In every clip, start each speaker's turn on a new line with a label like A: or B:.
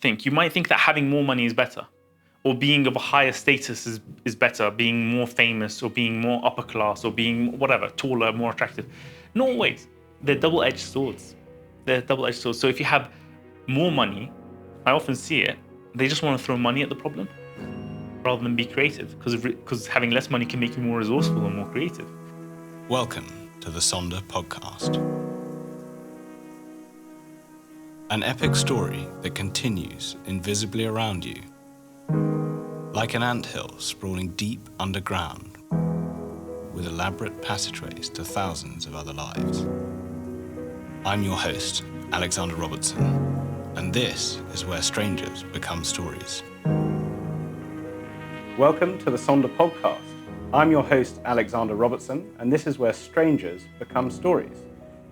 A: You might think that having more money is better, or being of a higher status is better, being more famous, or being more upper class, or being whatever, taller, more attractive. Not always. They're double-edged swords. So if you have more money, I often see it, they just want to throw money at the problem rather than be creative, because having less money can make you more resourceful and more creative.
B: Welcome to the Sonder podcast. An epic story that continues invisibly around you, like an anthill sprawling deep underground, with elaborate passageways to thousands of other lives. I'm your host, Alexander Robertson, and this is where strangers become stories.
C: Welcome to the Sonder podcast. I'm your host, Alexander Robertson, and this is where strangers become stories.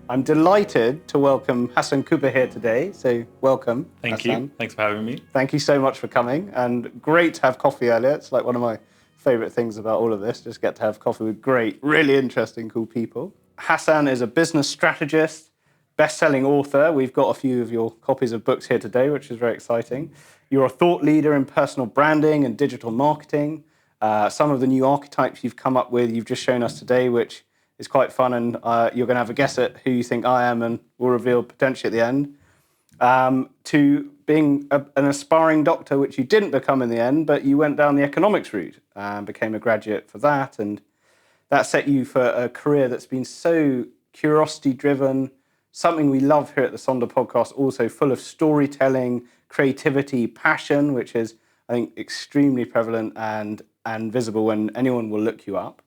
C: I'm delighted to welcome Hasan Kubba here today, so welcome.
A: Thank
C: Hasan.
A: you. Thanks for having me.
C: Thank you so much for coming, and great to have coffee earlier. It's like one of my favorite things about all of this, just get to have coffee with great, really interesting, cool people. Hasan is a business strategist, best-selling author. We've got a few of your copies of books here today, which is very exciting. You're a thought leader in personal branding and digital marketing. Some of the new archetypes you've come up with, you've just shown us today, which is quite fun, and you're going to have a guess at who you think I am, and we'll reveal potentially at the end, to being an aspiring doctor, which you didn't become in the end, but you went down the economics route and became a graduate for that, and that set you for a career that's been so curiosity-driven, something we love here at the Sonder podcast, also full of storytelling, creativity, passion, which is, I think, extremely prevalent and visible when anyone will look you up.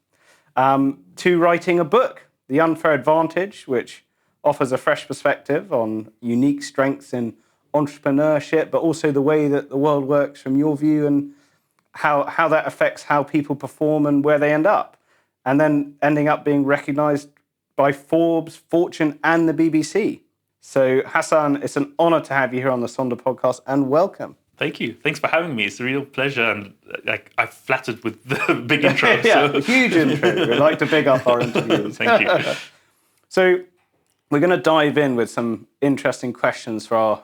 C: To writing a book, The Unfair Advantage, which offers a fresh perspective on unique strengths in entrepreneurship, but also the way that the world works from your view and how that affects how people perform and where they end up. And then ending up being recognized by Forbes, Fortune, and the BBC. So Hasan, it's an honor to have you here on the Sonder podcast, and welcome.
A: Thank you. Thanks for having me. It's a real pleasure, and I'm flattered with the big intro.
C: Yeah, so. Huge intro. We like to big up our interviews.
A: Thank you.
C: So we're going to dive in with some interesting questions for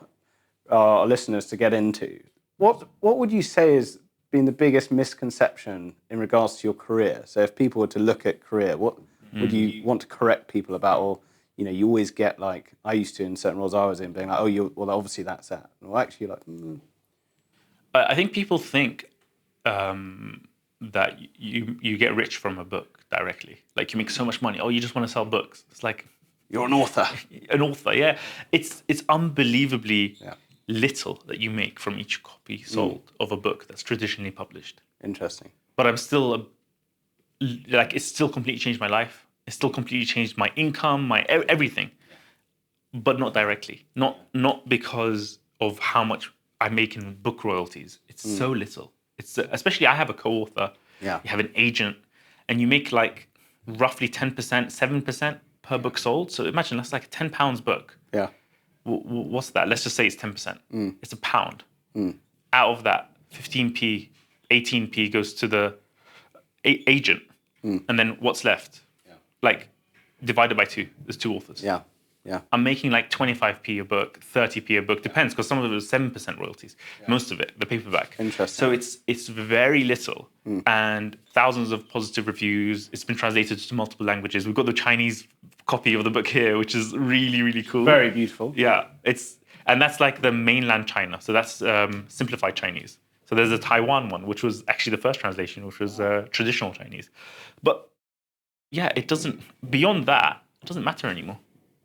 C: our listeners to get into. What would you say has been the biggest misconception in regards to your career? So if people were to look at career, what would you want to correct people about? Or, you know, you always get like, I used to in certain roles I was in, being like, well, obviously that's that. Well, actually, like,
A: I think people think that you get rich from a book directly. Like, you make so much money. Oh, you just want to sell books. It's like,
C: you're an author.
A: An author, yeah. It's unbelievably little that you make from each copy sold of a book that's traditionally published.
C: Interesting.
A: But I'm still it's still completely changed my life. It's still completely changed my income, my everything. But not directly. Not because of how much I make in book royalties. It's so little. It's especially I have a co-author.
C: Yeah.
A: You have an agent, and you make like roughly 10%, 7% per book sold. So imagine that's like a £10 book.
C: Yeah.
A: What's that? Let's just say it's 10%. It's a pound. Out of that, 15p, 18p goes to the agent, and then what's left? Like divided by two. There's two authors.
C: Yeah.
A: I'm making like 25p a book, 30p a book, depends, because some of it was 7% royalties, most of it, the paperback.
C: Interesting.
A: So it's very little, and thousands of positive reviews. It's been translated to multiple languages. We've got the Chinese copy of the book here, which is really, really cool.
C: Very beautiful.
A: Yeah, and that's like the mainland China. So that's simplified Chinese. So there's a Taiwan one, which was actually the first translation, which was traditional Chinese. But yeah, beyond that, it doesn't matter anymore.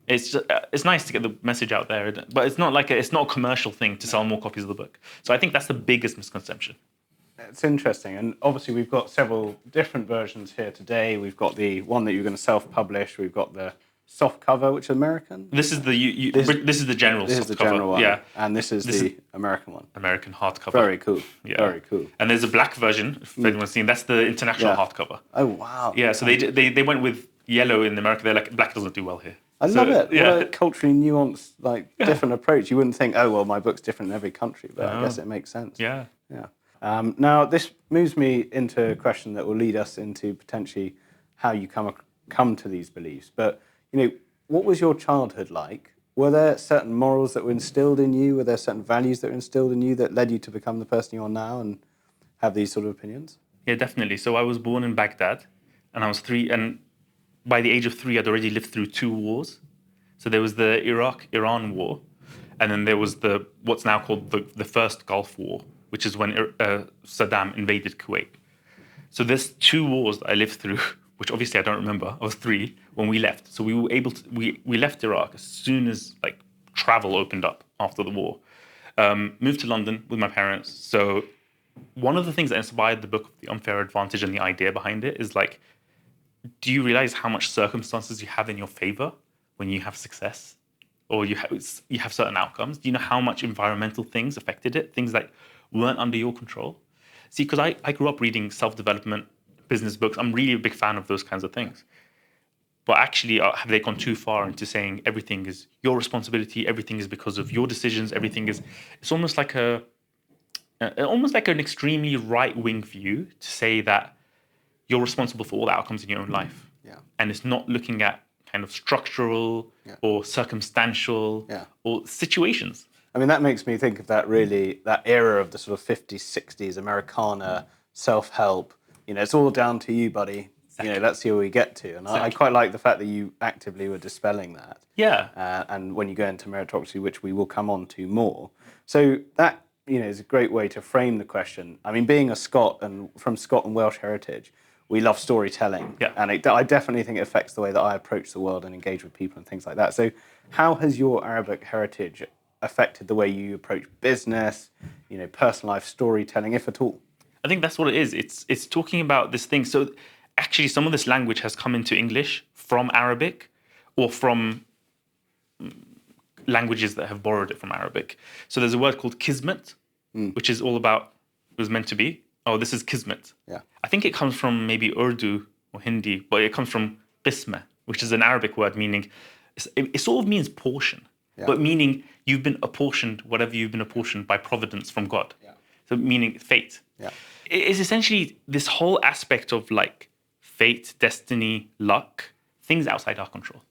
A: It's nice to get the message out there, but it's not it's not a commercial thing to sell more copies of the book. So I think that's the biggest misconception.
C: It's interesting, and obviously we've got several different versions here today. We've got the one that you're going to self-publish. We've got the soft cover, which is American.
A: This is the this is the general.
C: This
A: soft
C: is the
A: cover.
C: general one,
A: yeah,
C: and this is the American one.
A: American hardcover.
C: Very cool.
A: Yeah.
C: Very cool.
A: And there's a black version. If anyone's seen, that's the international hardcover.
C: Oh wow.
A: Yeah, so they went with yellow in America. They're like, black doesn't do well here.
C: I love it.
A: Yeah.
C: What a culturally nuanced, different approach. You wouldn't think, oh, well, my book's different in every country, but I guess it makes sense.
A: Yeah.
C: Now, this moves me into a question that will lead us into potentially how you come to these beliefs. But, you know, what was your childhood like? were there certain morals that were instilled in you? Were there certain values that were instilled in you that led you to become the person you are now and have these sort of opinions?
A: Yeah, definitely. So I was born in Baghdad, and I was 3, and by the age of 3, I'd already lived through 2 wars. So there was the Iraq-Iran war, and then there was what's now called the first Gulf War, which is when Saddam invaded Kuwait. So there's 2 wars that I lived through, which obviously I don't remember. I was 3 when we left. So we were able to, we left Iraq as soon as like travel opened up after the war. Moved to London with my parents. So one of the things that inspired the book, The Unfair Advantage, and the idea behind it is like, do you realize how much circumstances you have in your favor when you have success, or you have certain outcomes? Do you know how much environmental things affected it? Things that weren't under your control? See, because I grew up reading self-development, business books. I'm really a big fan of those kinds of things. But actually, have they gone too far into saying everything is your responsibility, everything is because of your decisions, everything is... It's almost like an extremely right-wing view to say that you're responsible for all the outcomes in your own life.
C: Yeah.
A: And it's not looking at kind of structural or circumstantial or situations.
C: I mean, that makes me think of that era of the sort of 50s, 60s, Americana, self-help. You know, it's all down to you, buddy. Exactly. You know, let's see where we get to. And I quite like the fact that you actively were dispelling that.
A: Yeah.
C: And when you go into meritocracy, which we will come on to more. So that, you know, is a great way to frame the question. I mean, being a Scot and from Scot and Welsh heritage, we love storytelling.
A: Yeah.
C: And I definitely think it affects the way that I approach the world and engage with people and things like that. So how has your Arabic heritage affected the way you approach business, you know, personal life storytelling, if at all?
A: I think that's what it is. It's talking about this thing. So actually, some of this language has come into English from Arabic or from languages that have borrowed it from Arabic. So there's a word called kismet, which is all about, it was meant to be. Oh, this is kismet.
C: Yeah.
A: I think it comes from maybe Urdu or Hindi, but it comes from qisma, which is an Arabic word meaning, it sort of means portion, but meaning you've been apportioned, whatever you've been apportioned by providence from God. Yeah. So meaning fate.
C: Yeah.
A: It's essentially this whole aspect of like fate, destiny, luck, things outside our control.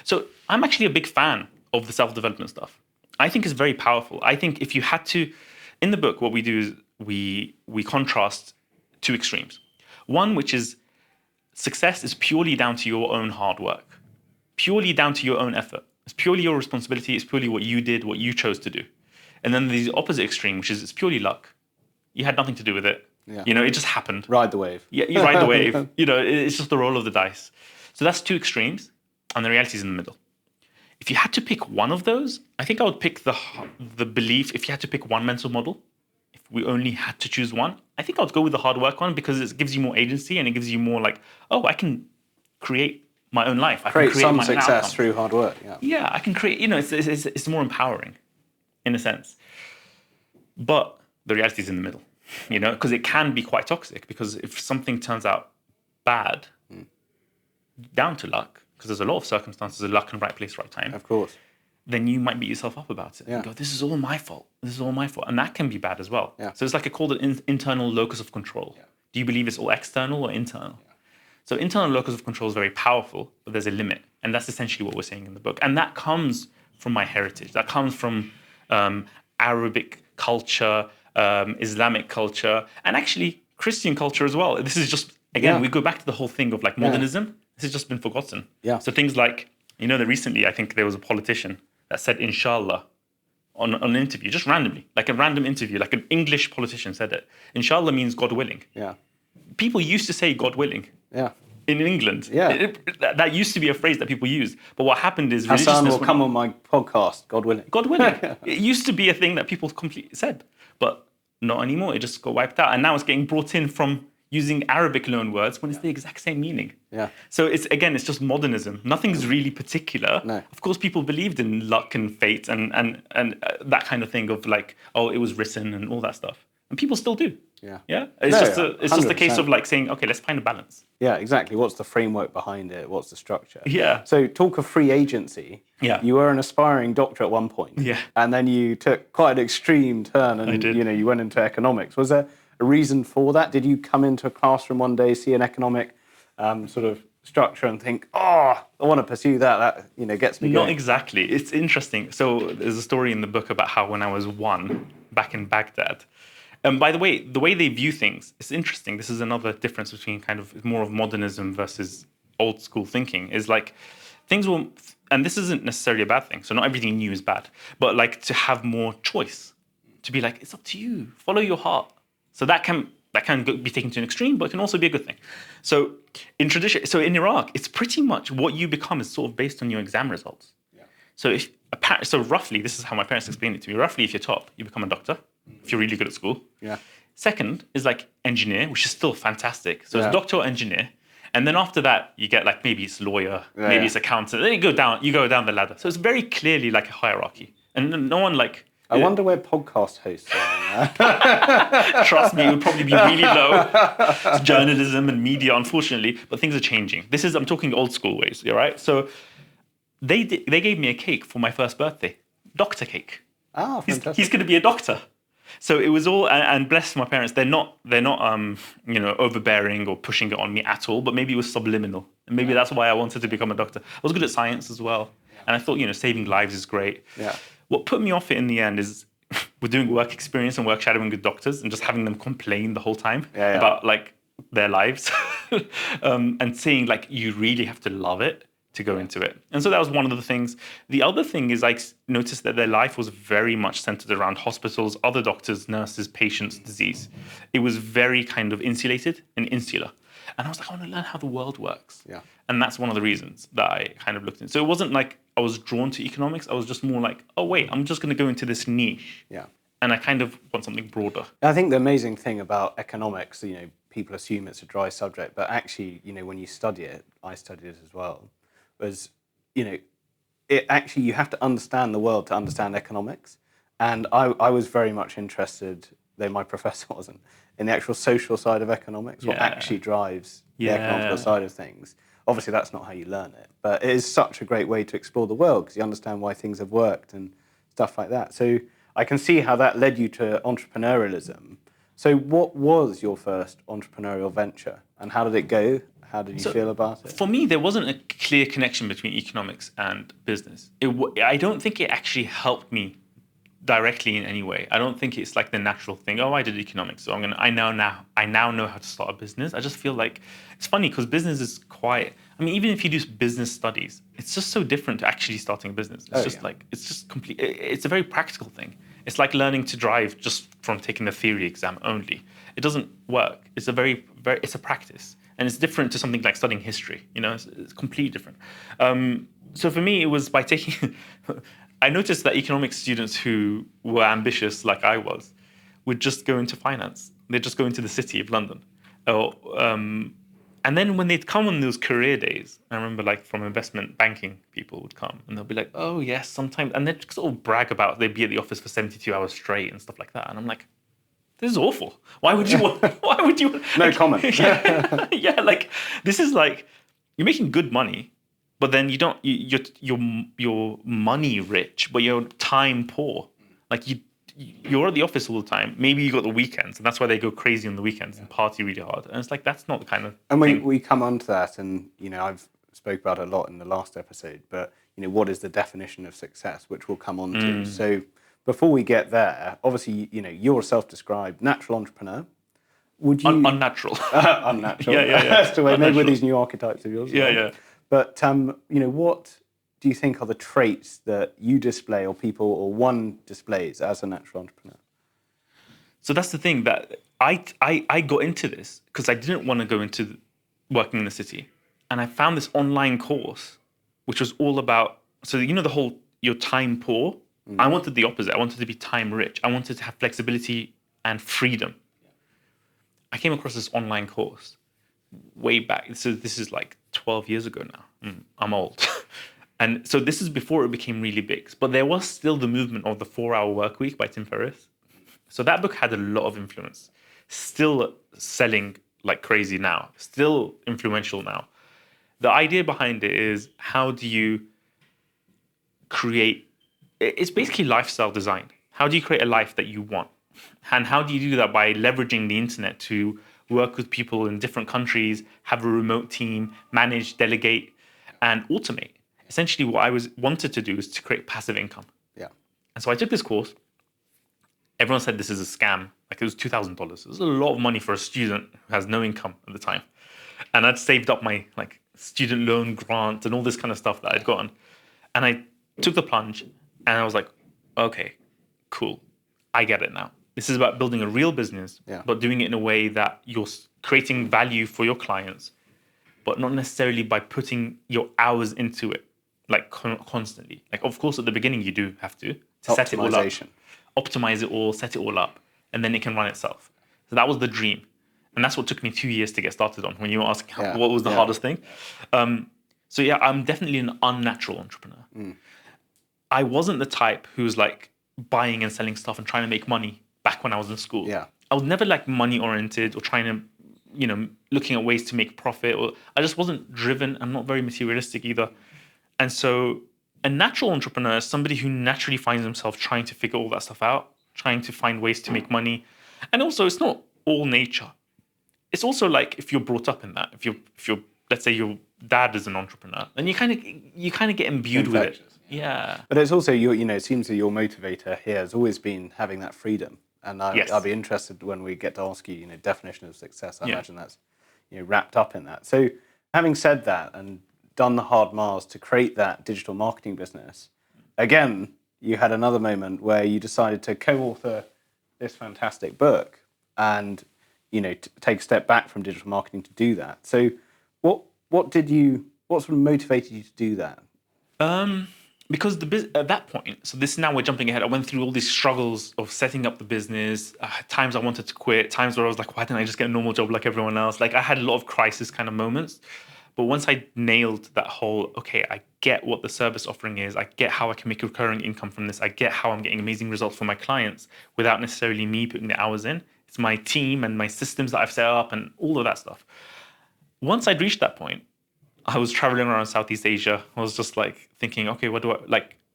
A: So I'm actually a big fan of the self-development stuff. I think it's very powerful. I think if you had to, in the book, what we do is we contrast 2 extremes. One, which is success is purely down to your own hard work, purely down to your own effort. It's purely your responsibility. It's purely what you did, what you chose to do. And then the opposite extreme, which is it's purely luck. You had nothing to do with it. Yeah. You know, it just happened.
C: Ride the wave.
A: Yeah, you ride the wave. You know, it's just the roll of the dice. So that's 2 extremes, and the reality is in the middle. If you had to pick one of those, I think I would pick the belief. If you had to pick one mental model, if we only had to choose one, I think I would go with the hard work one because it gives you more agency and it gives you more like, oh, I can create my own life. I
C: create
A: can create
C: some
A: my own
C: success
A: outcome.
C: through hard work. Yeah.
A: Yeah, I can create. You know, it's more empowering, in a sense. But the reality is in the middle. You know, because it can be quite toxic. Because if something turns out bad, down to luck, because there's a lot of circumstances of luck and right place, right time.
C: Of course.
A: Then you might beat yourself up about it.
C: Yeah.
A: And go, this is all my fault. This is all my fault. And that can be bad as well.
C: Yeah.
A: So it's like I called it internal locus of control. Yeah. Do you believe it's all external or internal? Yeah. So internal locus of control is very powerful, but there's a limit. And that's essentially what we're saying in the book. And that comes from my heritage. That comes from Arabic culture, Islamic culture, and actually Christian culture as well. This is just, again, we go back to the whole thing of like modernism. Yeah. This has just been forgotten.
C: Yeah.
A: So things like, you know, that recently I think there was a politician that said inshallah on an interview, just randomly, like a random interview, like an English politician said it. Inshallah means God willing.
C: Yeah.
A: People used to say God willing.
C: Yeah.
A: In England.
C: Yeah.
A: That used to be a phrase that people used. But what happened is
C: Hasan will come on my podcast, God willing.
A: God willing. It used to be a thing that people completely said, but not anymore. It just got wiped out. And now it's getting brought in from using Arabic loan words when it's the exact same meaning.
C: Yeah.
A: So it's just modernism. Nothing's really particular.
C: No.
A: Of course, people believed in luck and fate and that kind of thing of like, oh, it was written and all that stuff. And people still do.
C: Yeah.
A: Yeah. It's just a case of like saying, okay, let's find a balance.
C: Yeah, exactly. What's the framework behind it? What's the structure?
A: Yeah.
C: So talk of free agency.
A: Yeah.
C: You were an aspiring doctor at one point.
A: Yeah.
C: And then you took quite an extreme turn and you went into economics. Was there a reason for that? Did you come into a classroom one day, see an economic sort of structure and think, oh, I want to pursue that. That gets me
A: Not
C: going.
A: exactly. It's interesting. So there's a story in the book about how when I was 1 back in Baghdad. By the way they view things, it's interesting. This is another difference between kind of more of modernism versus old school thinking. Is like things will, and this isn't necessarily a bad thing. So not everything new is bad, but like to have more choice, to be like it's up to you, follow your heart. So that can be taken to an extreme, but it can also be a good thing. So in Iraq, it's pretty much what you become is sort of based on your exam results. Yeah. So roughly, this is how my parents explained it to me. Roughly, if you're top, you become a doctor. If you're really good at school. Yeah. Second is like engineer, which is still fantastic. So it's doctor or engineer. And then after that, you get like maybe it's lawyer, maybe it's accountant. Then you go down the ladder. So it's very clearly like a hierarchy. And no one like...
C: I wonder where podcast hosts are.
A: Trust me, it would probably be really low. It's journalism and media, unfortunately. But things are changing. I'm talking old school ways, all right? So they gave me a cake for my first birthday. Doctor cake.
C: Ah, fantastic.
A: He's going to be a doctor. So it was all, and bless my parents, they're not overbearing or pushing it on me at all, but maybe it was subliminal. And maybe that's why I wanted to become a doctor. I was good at science as well. And I thought, saving lives is great. Yeah. What put me off it in the end is we're doing work experience and work shadowing with doctors and just having them complain the whole time about like their lives and saying like, you really have to love it to go into it. And so that was one of the things. The other thing is I noticed that their life was very much centered around hospitals, other doctors, nurses, patients, disease. It was very kind of insulated and insular. And I was like, I want to learn how the world works. Yeah. And that's one of the reasons that I kind of looked into. So it wasn't like I was drawn to economics. I was just more like, oh, wait, I'm just going to go into this niche. Yeah. And I kind of want something broader.
C: I think the amazing thing about economics, people assume it's a dry subject, but actually, when you study it, I studied it as well, was, it actually, you have to understand the world to understand economics. And I was very much interested, though my professor wasn't, in the actual social side of economics, what actually drives the economical side of things. Obviously, that's not how you learn it, but it is such a great way to explore the world because you understand why things have worked and stuff like that. So I can see how that led you to entrepreneurialism. So what was your first entrepreneurial venture and how did it go? How did you feel about it?
A: For me, there wasn't a clear connection between economics and business. I don't think it actually helped me directly in any way. I don't think it's like the natural thing. Oh, I did economics, so I now know how to start a business. I just feel like it's funny because business is quite. I mean, even if you do business studies, it's just so different to actually starting a business. It's just complete. It's a very practical thing. It's like learning to drive just from taking the theory exam only. It doesn't work. It's a practice. And it's different to something like studying history. It's completely different. So for me, it was by taking... I noticed that economics students who were ambitious, like I was, would just go into finance. They'd just go into the city of London. And then when they'd come on those career days, I remember like from investment banking, people would come and they'll be like, oh, yes, sometimes. And they'd sort of brag about they'd be at the office for 72 hours straight and stuff like that. And I'm like, this is awful. Why would you want...
C: No comment.
A: Like, this is like, you're making good money, but then you're money rich, but you're time poor. Like, you're at the office all the time. Maybe you got the weekends, and that's why they go crazy on the weekends and party really hard. And it's like, that's not the kind of
C: And we come on to that, and, I've spoke about it a lot in the last episode, but, what is the definition of success, which we'll come on to. So... Before we get there, obviously, you're a self-described natural entrepreneur. Would you
A: unnatural?
C: Unnatural. That's the way. Maybe with these new archetypes of yours.
A: Yeah.
C: But what do you think are the traits that you display, or one displays as a natural entrepreneur?
A: So that's the thing that I got into this because I didn't want to go into working in the city, and I found this online course, which was all about. So the whole you're time poor. I wanted the opposite. I wanted to be time rich. I wanted to have flexibility and freedom. I came across this online course way back. So this is like 12 years ago now. I'm old. And so this is before it became really big. But there was still the movement of the 4-Hour Workweek by Tim Ferriss. So that book had a lot of influence. Still selling like crazy now. Still influential now. The idea behind it is how do you create... It's basically lifestyle design. How do you create a life that you want? And how do you do that by leveraging the internet to work with people in different countries, have a remote team, manage, delegate, and automate. Essentially, what I wanted to do is to create passive income.
C: Yeah.
A: And so I took this course. Everyone said this is a scam. Like, it was $2,000. It was a lot of money for a student who has no income at the time. And I'd saved up my student loan grant and all this kind of stuff that I'd gotten. And I took the plunge and I was like, okay, cool. I get it now. This is about building a real business, but doing it in a way that you're creating value for your clients, but not necessarily by putting your hours into it, constantly. Of course, at the beginning, you do have to set it all up, optimize it all, set it all up, and then it can run itself. So that was the dream. And that's what took me 2 years to get started on when you were asking what was the hardest thing. So yeah, I'm definitely an unnatural entrepreneur. I wasn't the type who was buying and selling stuff and trying to make money back when I was in school.
C: Yeah.
A: I was never money oriented or trying to, looking at ways to make profit. Or I just wasn't driven. I'm not very materialistic either. And so a natural entrepreneur is somebody who naturally finds himself trying to figure all that stuff out, trying to find ways to make money. And also, it's not all nature. It's also if you're brought up in that. If you're let's say your dad is an entrepreneur, and you kind of get imbued with it. Yeah.
C: But it's also it seems that your motivator here has always been having that freedom. And I'll be interested when we get to ask you, definition of success. I imagine that's wrapped up in that. So having said that and done the hard miles to create that digital marketing business, again, you had another moment where you decided to co-author this fantastic book and take a step back from digital marketing to do that. So what sort of motivated you to do that?
A: Because at that point, so this now we're jumping ahead. I went through all these struggles of setting up the business. Times I wanted to quit. Times where I was like, why didn't I just get a normal job like everyone else? I had a lot of crisis kind of moments. But once I nailed that whole, okay, I get what the service offering is. I get how I can make recurring income from this. I get how I'm getting amazing results for my clients without necessarily me putting the hours in. It's my team and my systems that I've set up and all of that stuff. Once I'd reached that point, I was traveling around Southeast Asia. I was just thinking, okay, what do I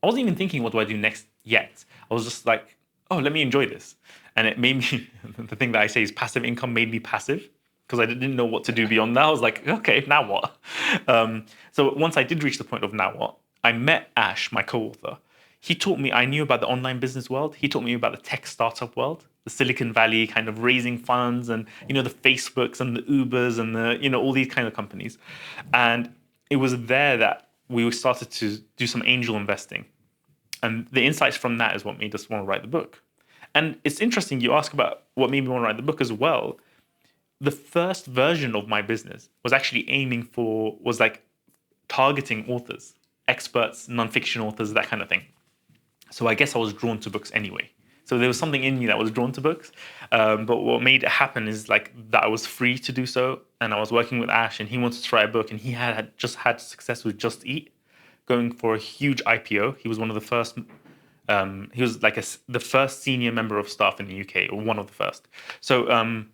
A: I wasn't even thinking, what do I do next yet? I was just oh, let me enjoy this. And it made me, the thing that I say is passive income made me passive because I didn't know what to do beyond that. I was like, okay, now what? So once I did reach the point of now what, I met Ash, my co-author. He taught me, I knew about the online business world. He taught me about the tech startup world, the Silicon Valley kind of raising funds and, the Facebooks and the Ubers and the, all these kind of companies. And it was there that we started to do some angel investing. And the insights from that is what made us want to write the book. And it's interesting you ask about what made me want to write the book as well. The first version of my business was actually targeting authors, experts, nonfiction authors, that kind of thing. So I guess I was drawn to books anyway. So there was something in me that was drawn to books. But what made it happen is that I was free to do so. And I was working with Ash and he wanted to write a book. And he had just had success with Just Eat, going for a huge IPO. He was one of the first, he was the first senior member of staff in the UK, or one of the first. So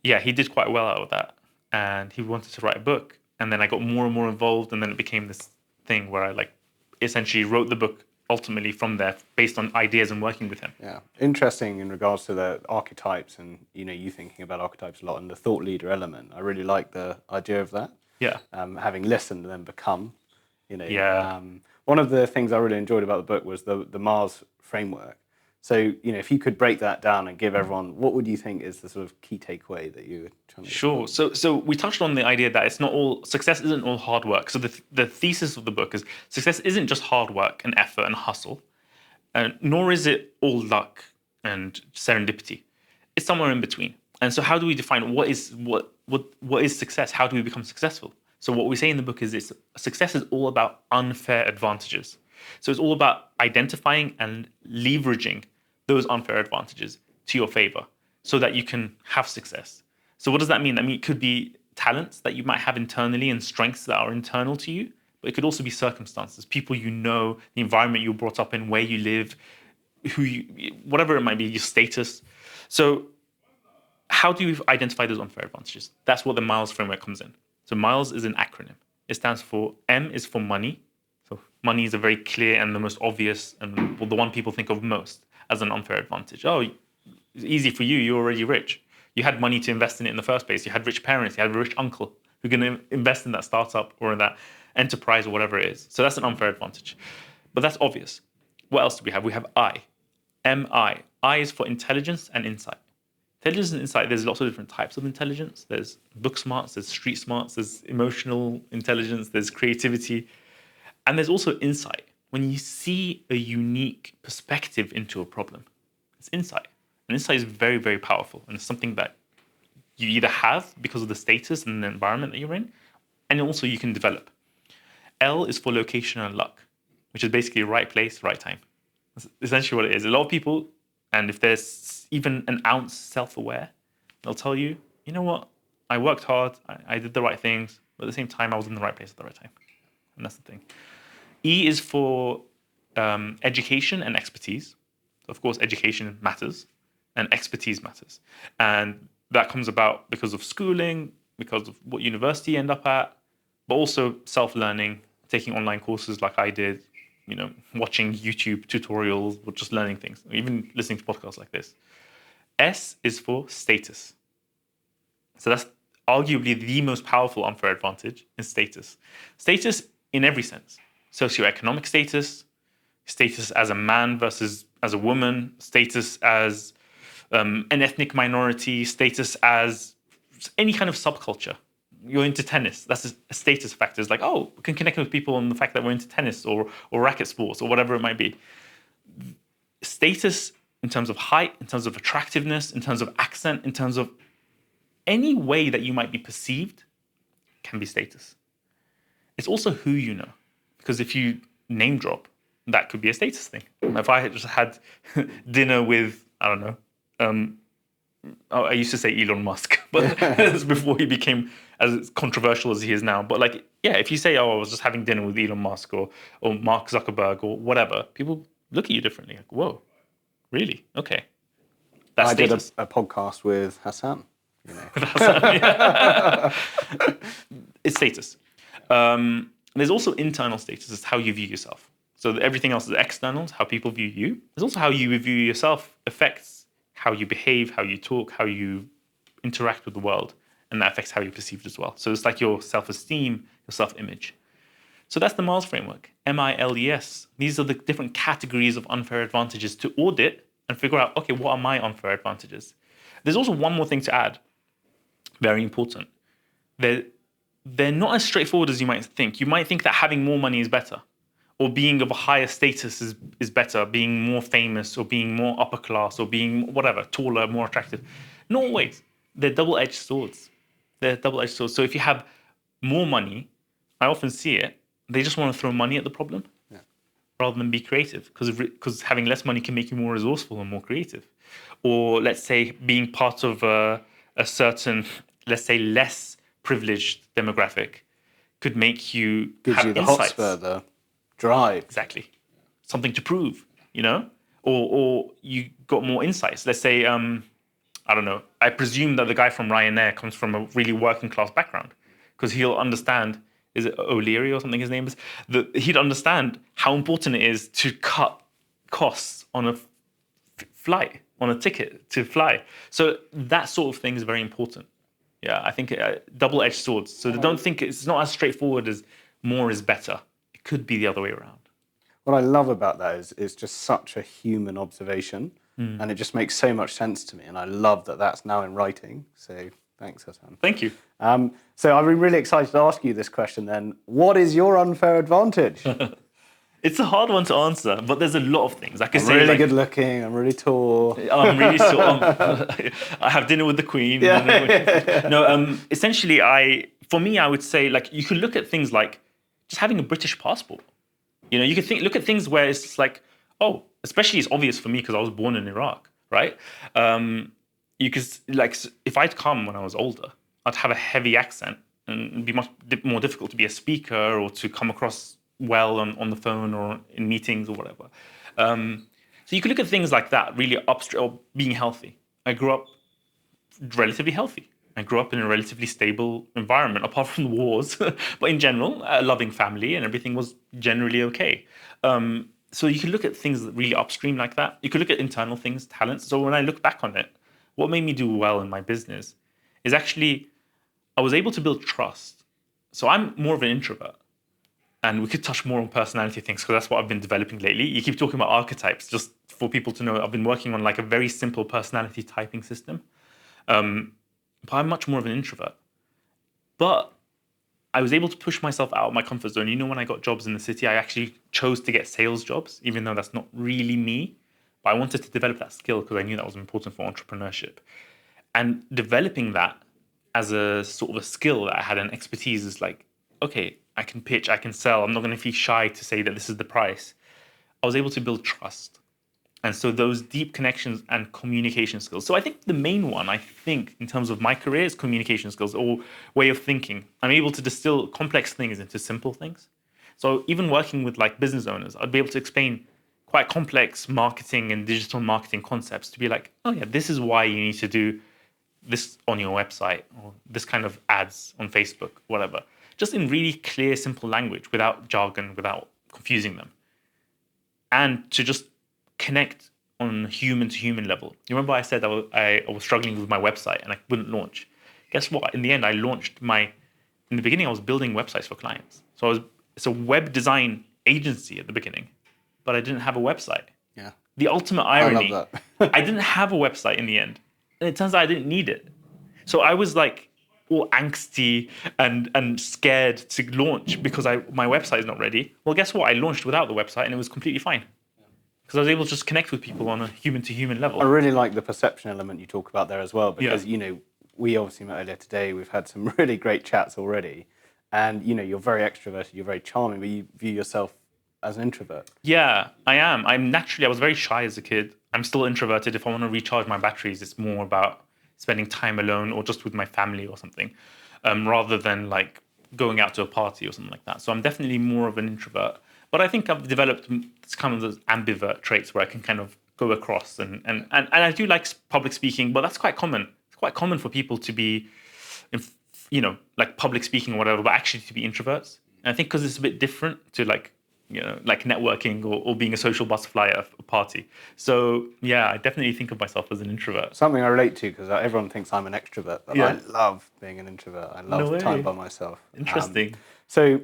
A: he did quite well out of that. And he wanted to write a book. And then I got more and more involved. And then it became this thing where I essentially wrote the book ultimately from there based on ideas and working with him.
C: Yeah, interesting in regards to the archetypes and you thinking about archetypes a lot and the thought leader element. I really like the idea of that.
A: Yeah.
C: Having listened and then become, one of the things I really enjoyed about the book was the Mars framework. So, if you could break that down and give everyone, what would you think is the sort of key takeaway that you were trying to get?
A: Sure. So we touched on the idea that success isn't all hard work. So the thesis of the book is success isn't just hard work and effort and hustle, nor is it all luck and serendipity. It's somewhere in between. And so how do we define what is success? How do we become successful? So what we say in the book is success is all about unfair advantages. So it's all about identifying and leveraging those unfair advantages to your favor so that you can have success. So what does that mean? I mean, it could be talents that you might have internally and strengths that are internal to you, but it could also be circumstances, people the environment you were brought up in, where you live, whatever it might be, your status. So how do you identify those unfair advantages? That's what the Miles framework comes in. So Miles is an acronym. It stands for M is for money. So money is a very clear and the most obvious and the one people think of most as an unfair advantage. Oh, it's easy for you. You're already rich. You had money to invest in it in the first place. You had rich parents. You had a rich uncle who can invest in that startup or in that enterprise or whatever it is. So that's an unfair advantage. But that's obvious. What else do we have? We have I. MI. I is for intelligence and insight. Intelligence and insight, there's lots of different types of intelligence. There's book smarts, there's street smarts, there's emotional intelligence, there's creativity. And there's also insight. When you see a unique perspective into a problem, it's insight. And insight is very, very powerful. And it's something that you either have because of the status and the environment that you're in, and also you can develop. L is for location and luck, which is basically right place, right time. That's essentially what it is. A lot of people, and if there's even an ounce self-aware, they'll tell you, you know what, I worked hard, I did the right things, but at the same time, I was in the right place at the right time. And that's the thing. E is for education and expertise. Of course, education matters and expertise matters. And that comes about because of schooling, because of what university you end up at, but also self-learning, taking online courses like I did, watching YouTube tutorials or just learning things, or even listening to podcasts like this. S is for status. So that's arguably the most powerful unfair advantage is status. Status in every sense. Socioeconomic status, status as a man versus as a woman, status as an ethnic minority, status as any kind of subculture. You're into tennis. That's a status factor. It's like, oh, we can connect with people on the fact that we're into tennis or racket sports or whatever it might be. Status in terms of height, in terms of attractiveness, in terms of accent, in terms of any way that you might be perceived can be status. It's also who you know. Because if you name drop, that could be a status thing. If I had just had dinner with, I don't know, I used to say Elon Musk, but that's before he became as controversial as he is now. But like, yeah, if you say, oh, I was just having dinner with Elon Musk or Mark Zuckerberg or whatever, people look at you differently. Like, whoa, really? Okay. That's
C: I
A: status.
C: did a podcast with Hasan.
A: It's status. There's also internal status. It's how you view yourself. So everything else is external, how people view you. There's also how you view yourself affects how you behave, how you talk, how you interact with the world. And that affects how you're perceived as well. So it's like your self-esteem, your self-image. So that's the Miles framework, MILES. These are the different categories of unfair advantages to audit and figure out, okay, what are my unfair advantages? There's also one more thing to add, very important. They're not as straightforward as you might think. You might think that having more money is better, or being of a higher status is better, being more famous, or being more upper class, or being whatever, taller, more attractive. Not always. They're double-edged swords. So if you have more money, I often see it, they just want to throw money at the problem rather than be creative, because having less money can make you more resourceful and more creative. Or let's say being part of a certain, let's say, less privileged demographic could make you
C: Gives
A: have
C: you the
A: insights.
C: hotspur, the drive.
A: Exactly. Something to prove, or you got more insights. Let's say, I don't know, I presume that the guy from Ryanair comes from a really working class background because he'll understand, is it O'Leary or something his name is? He'd understand how important it is to cut costs on a flight, on a ticket to fly. So that sort of thing is very important. Yeah, I think double-edged swords. So don't think it's not as straightforward as more is better. It could be the other way around.
C: What I love about that is it's just such a human observation, and it just makes so much sense to me. And I love that that's now in writing. So thanks, Hasan.
A: Thank you.
C: So I'm really excited to ask you this question then. What is your unfair advantage?
A: It's a hard one to answer, but there's a lot of things.
C: I'm really good looking. I'm really tall.
A: I'm really tall. I have dinner with the Queen.
C: Yeah.
A: No, essentially, for me, I would say, like, you could look at things like just having a British passport. You could look at things where it's like, oh, especially it's obvious for me because I was born in Iraq, right? You could, like, if I'd come when I was older, I'd have a heavy accent and it'd be much more difficult to be a speaker or to come across well on the phone or in meetings or whatever. So you could look at things like that, really or being healthy. I grew up relatively healthy. I grew up in a relatively stable environment, apart from the wars. But in general, a loving family and everything was generally okay. So you can look at things really upstream like that. You could look at internal things, talents. So when I look back on it, what made me do well in my business is actually I was able to build trust. So I'm more of an introvert. And we could touch more on personality things because that's what I've been developing lately. You keep talking about archetypes, just for people to know, I've been working on like a very simple personality typing system. But I'm much more of an introvert. But I was able to push myself out of my comfort zone. You know, when I got jobs in the city, I actually chose to get sales jobs, even though that's not really me. But I wanted to develop that skill because I knew that was important for entrepreneurship. And developing that as a sort of a skill that I had an expertise is like, okay, I can pitch, I can sell. I'm not going to feel shy to say that this is the price. I was able to build trust. And so those deep connections and communication skills. So I think the main one, in terms of my career is communication skills or way of thinking. I'm able to distill complex things into simple things. So even working with like business owners, I'd be able to explain quite complex marketing and digital marketing concepts to be like, oh yeah, this is why you need to do this on your website or this kind of ads on Facebook, whatever. Just in really clear, simple language without jargon, without confusing them. And to just connect on a human-to-human level. You remember I said I was struggling with my website and I wouldn't launch. Guess what? In the end, I launched in the beginning, I was building websites for clients. So it's a web design agency at the beginning, but I didn't have a website.
C: Yeah.
A: The ultimate irony,
C: I love that.
A: I didn't have a website in the end. And it turns out I didn't need it. So I was like all angsty and scared to launch because my website is not ready. Well, guess what? I launched without the website and it was completely fine. Because I was able to just connect with people on a human-to-human level.
C: I really like the perception element you talk about there as well, because, you know, we obviously met earlier today. We've had some really great chats already. And, you know, you're very extroverted, you're very charming, but you view yourself as an introvert.
A: Yeah, I am. I was very shy as a kid. I'm still introverted. If I want to recharge my batteries, it's more about spending time alone or just with my family or something, rather than like going out to a party or something like that. So I'm definitely more of an introvert. But I think I've developed kind of those ambivert traits where I can kind of go across. And I do like public speaking, but that's quite common. It's quite common for people to be, you know, like public speaking or whatever, but actually to be introverts. And I think because it's a bit different to like, you know, like networking or being a social butterfly at a party. So yeah, I definitely think of myself as an introvert.
C: Something I relate to because everyone thinks I'm an extrovert, but I love being an introvert. I love time by myself.
A: Interesting.
C: So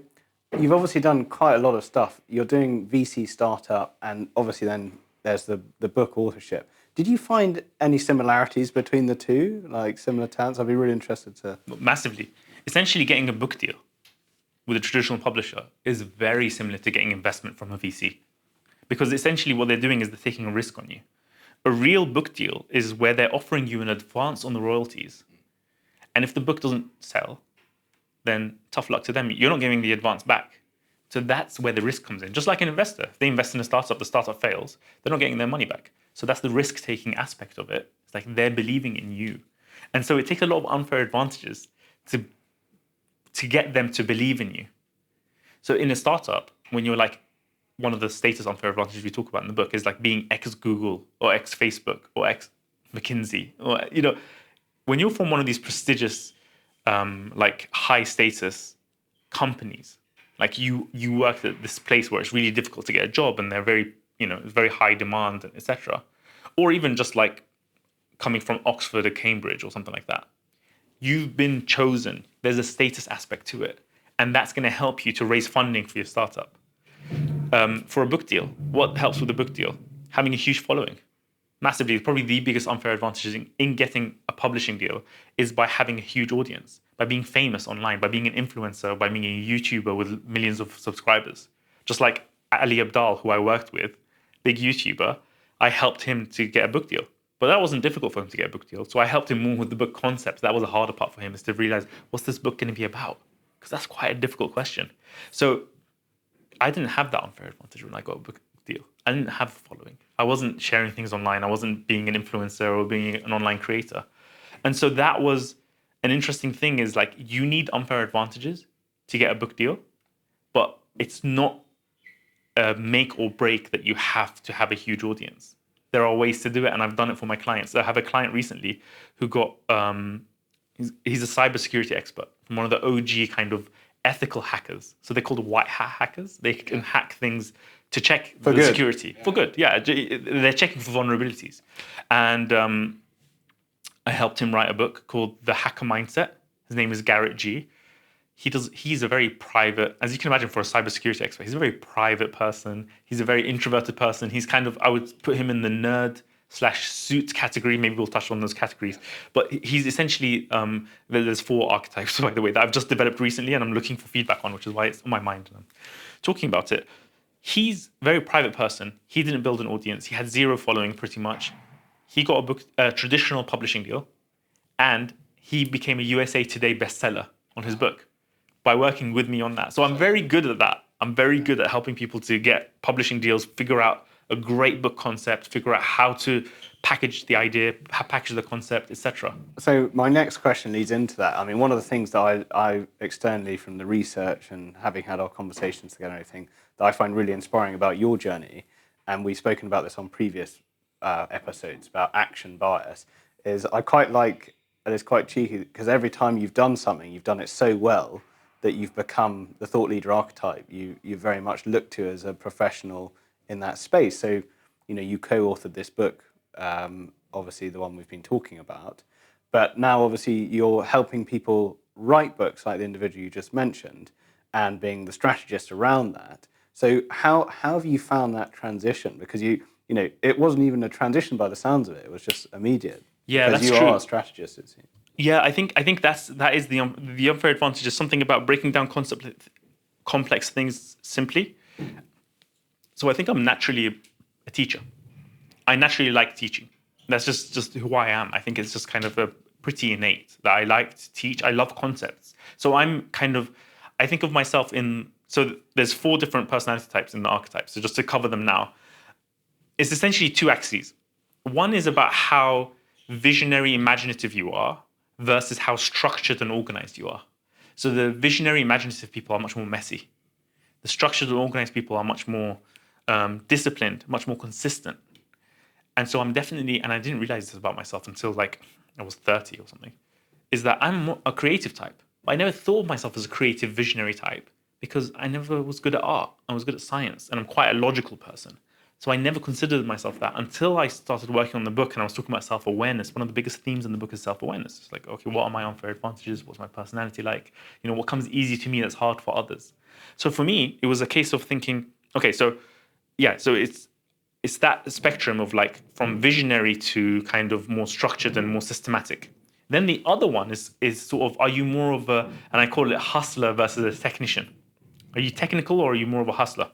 C: you've obviously done quite a lot of stuff. You're doing VC startup, and obviously then there's the book authorship. Did you find any similarities between the two, like similar talents? I'd be really interested to.
A: Massively. Essentially, getting a book deal with a traditional publisher is very similar to getting investment from a VC. Because essentially what they're doing is they're taking a risk on you. A real book deal is where they're offering you an advance on the royalties. And if the book doesn't sell, then tough luck to them. You're not giving the advance back. So that's where the risk comes in. Just like an investor. If they invest in a startup, the startup fails, they're not getting their money back. So that's the risk-taking aspect of it. It's like they're believing in you. And so it takes a lot of unfair advantages to get them to believe in you. So in a startup, when you're like, one of the status unfair advantages we talk about in the book is like being ex-Google or ex-Facebook or ex-McKinsey. Or, you know, when you're from one of these prestigious, like high status companies, like you work at this place where it's really difficult to get a job and they're very, you know, very high demand, etc. Or even just like coming from Oxford or Cambridge or something like that. You've been chosen. There's a status aspect to it. And that's going to help you to raise funding for your startup. For a book deal, what helps with a book deal? Having a huge following. Massively, probably the biggest unfair advantage in getting a publishing deal is by having a huge audience, by being famous online, by being an influencer, by being a YouTuber with millions of subscribers. Just like Ali Abdaal, who I worked with, big YouTuber, I helped him to get a book deal. But that wasn't difficult for him to get a book deal. So I helped him more with the book concept. That was a harder part for him, is to realize, what's this book going to be about? Because that's quite a difficult question. So I didn't have that unfair advantage when I got a book deal. I didn't have a following. I wasn't sharing things online. I wasn't being an influencer or being an online creator. And so that was an interesting thing, is like, you need unfair advantages to get a book deal, but it's not a make or break that you have to have a huge audience. There are ways to do it, and I've done it for my clients. I have a client recently who got, he's a cybersecurity expert from one of the OG kind of ethical hackers. So they're called white hat hackers. They can hack things to check for the security. Yeah. For good, yeah. They're checking for vulnerabilities. And I helped him write a book called The Hacker Mindset. His name is Garrett G. He's a very private, as you can imagine for a cybersecurity expert, he's a very private person. He's a very introverted person. He's kind of, I would put him in the nerd/suit category. Maybe we'll touch on those categories. But he's essentially, there's 4 archetypes, by the way, that I've just developed recently and I'm looking for feedback on, which is why it's on my mind and I'm talking about it. He's a very private person. He didn't build an audience. He had 0 following pretty much. He got a traditional publishing deal and he became a USA Today bestseller on his book by working with me on that. So I'm very good at that. I'm very good at helping people to get publishing deals, figure out a great book concept, figure out how to package the idea, package the concept, etc.
C: So my next question leads into that. I mean, one of the things that I externally from the research and having had our conversations together and everything that I find really inspiring about your journey, and we've spoken about this on previous episodes about action bias, is I quite like, and it's quite cheeky, because every time you've done something, you've done it so well that you've become the thought leader archetype. You very much looked to as a professional in that space. So, you co-authored this book, obviously the one we've been talking about, but now obviously you're helping people write books like the individual you just mentioned and being the strategist around that. So how have you found that transition? Because it wasn't even a transition by the sounds of it. It was just immediate.
A: Yeah,
C: because
A: that's
C: you
A: true.
C: are a strategist, it seems.
A: Yeah, I think that is the unfair advantage is something about breaking down complex things simply. So I think I'm naturally a teacher. I naturally like teaching. That's just who I am. I think it's just kind of a pretty innate that I like to teach. I love concepts. So I think of myself so there's 4 different personality types in the archetype. So just to cover them now, it's essentially 2 axes. One is about how visionary, imaginative you are versus how structured and organized you are. So the visionary, imaginative people are much more messy. The structured and organized people are much more disciplined, much more consistent. And so I'm definitely, and I didn't realize this about myself until like I was 30 or something, is that I'm a creative type. But I never thought of myself as a creative visionary type because I never was good at art. I was good at science and I'm quite a logical person. So I never considered myself that until I started working on the book and I was talking about self-awareness. One of the biggest themes in the book is self-awareness. It's like, okay, what are my unfair advantages? What's my personality like? What comes easy to me that's hard for others? So for me, it was a case of thinking, okay, so it's that spectrum of like from visionary to kind of more structured and more systematic. Then the other one is sort of, are you more of a, and I call it hustler versus a technician? Are you technical or are you more of a hustler?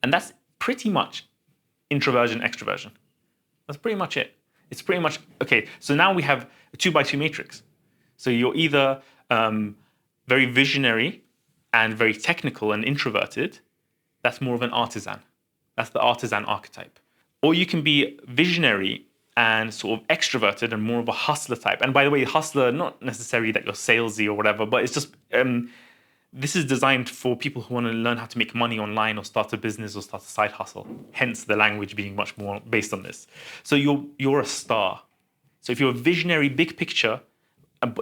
A: And that's pretty much introversion, extroversion. That's pretty much it. It's pretty much, okay, so now we have a 2x2 matrix. So you're either very visionary and very technical and introverted. That's more of an artisan. That's the artisan archetype. Or you can be visionary and sort of extroverted and more of a hustler type. And by the way, hustler, not necessarily that you're salesy or whatever, but it's just, this is designed for people who want to learn how to make money online or start a business or start a side hustle. Hence the language being much more based on this. So you're a star. So if you're a visionary, big picture,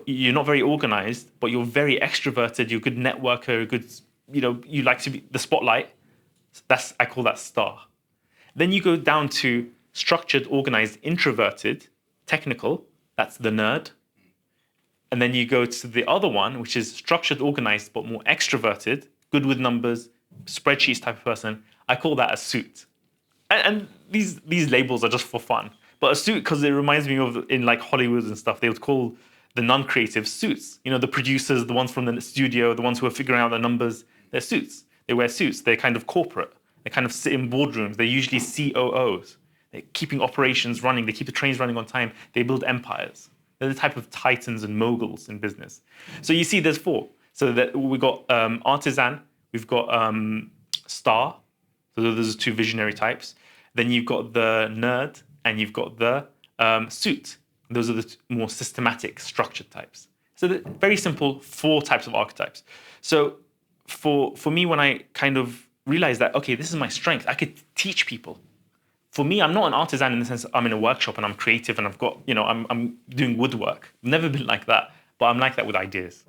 A: you're not very organized, but you're very extroverted, you're a good networker, you like to be the spotlight. I call that star. Then you go down to structured, organized, introverted, technical. That's the nerd. And then you go to the other one, which is structured, organized, but more extroverted, good with numbers, spreadsheets type of person. I call that a suit. And these labels are just for fun. But a suit, because it reminds me of in like Hollywood and stuff, they would call the non-creative suits. The producers, the ones from the studio, the ones who are figuring out the numbers, they're suits. They wear suits. They're kind of corporate. They kind of sit in boardrooms. They're usually COOs. They're keeping operations running. They keep the trains running on time. They build empires. They're the type of titans and moguls in business. So you see there's 4. So that we've got artisan, we've got star. So those are 2 visionary types. Then you've got the nerd and you've got the suit. Those are the more systematic, structured types. So very simple 4 types of archetypes. So for me, when I kind of realized that, okay, this is my strength, I could teach people. For me, I'm not an artisan in the sense I'm in a workshop and I'm creative and I've got, I'm doing woodwork. I've never been like that, but I'm like that with ideas.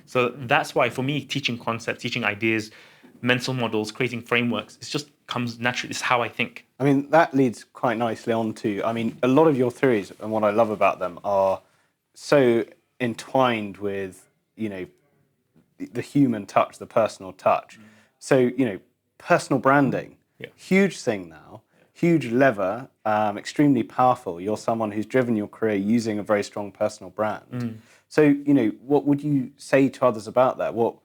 A: So that's why for me, teaching concepts, teaching ideas, mental models, creating frameworks, comes naturally. It's how I think.
C: I mean, that leads quite nicely on to, I mean, a lot of your theories and what I love about them are so entwined with, the human touch, the personal touch. So, personal branding, huge thing now, huge lever, extremely powerful. You're someone who's driven your career using a very strong personal brand. So, what would you say to others about that? What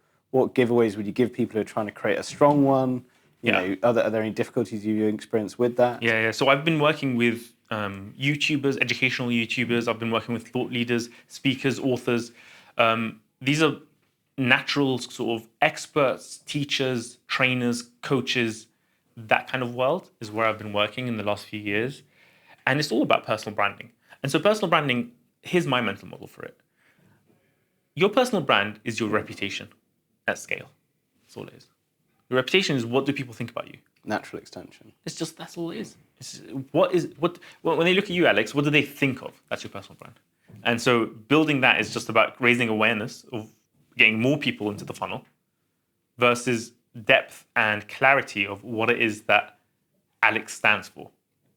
C: giveaways would you give people who are trying to create a strong one? Are there any difficulties you've experienced with that?
A: Yeah. So I've been working with YouTubers, educational YouTubers. I've been working with thought leaders, speakers, authors. These are natural sort of experts, teachers, trainers, coaches. That kind of world is where I've been working in the last few years. And it's all about personal branding. And so personal branding, here's my mental model for it. Your personal brand is your reputation at scale. That's all it is. Your reputation is, what do people think about you?
C: Natural extension.
A: It's just, that's all it is. When they look at you, Alex, what do they think of? That's your personal brand. And so building that is just about raising awareness of getting more people into the funnel versus depth and clarity of what it is that Alex stands for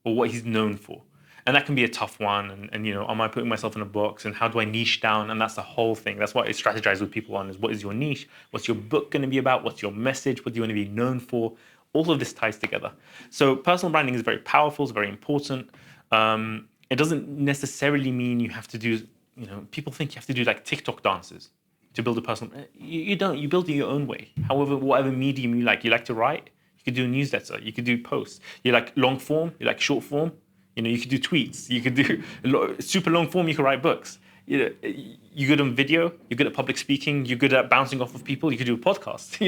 A: or what he's known for. And that can be a tough one. And am I putting myself in a box, and how do I niche down? And that's the whole thing. That's what I strategize with people on, is what is your niche? What's your book going to be about? What's your message? What do you want to be known for? All of this ties together. So personal branding is very powerful. It's very important. It doesn't necessarily mean you have to do, people think you have to do like TikTok dances to build a personal. You don't. You build it your own way. However, whatever medium you like to write, you could do a newsletter. You could do posts. You like long form. You like short form. You could do tweets. You could do super long form. You could write books. You're good on video. You're good at public speaking. You're good at bouncing off of people. You could do a podcast.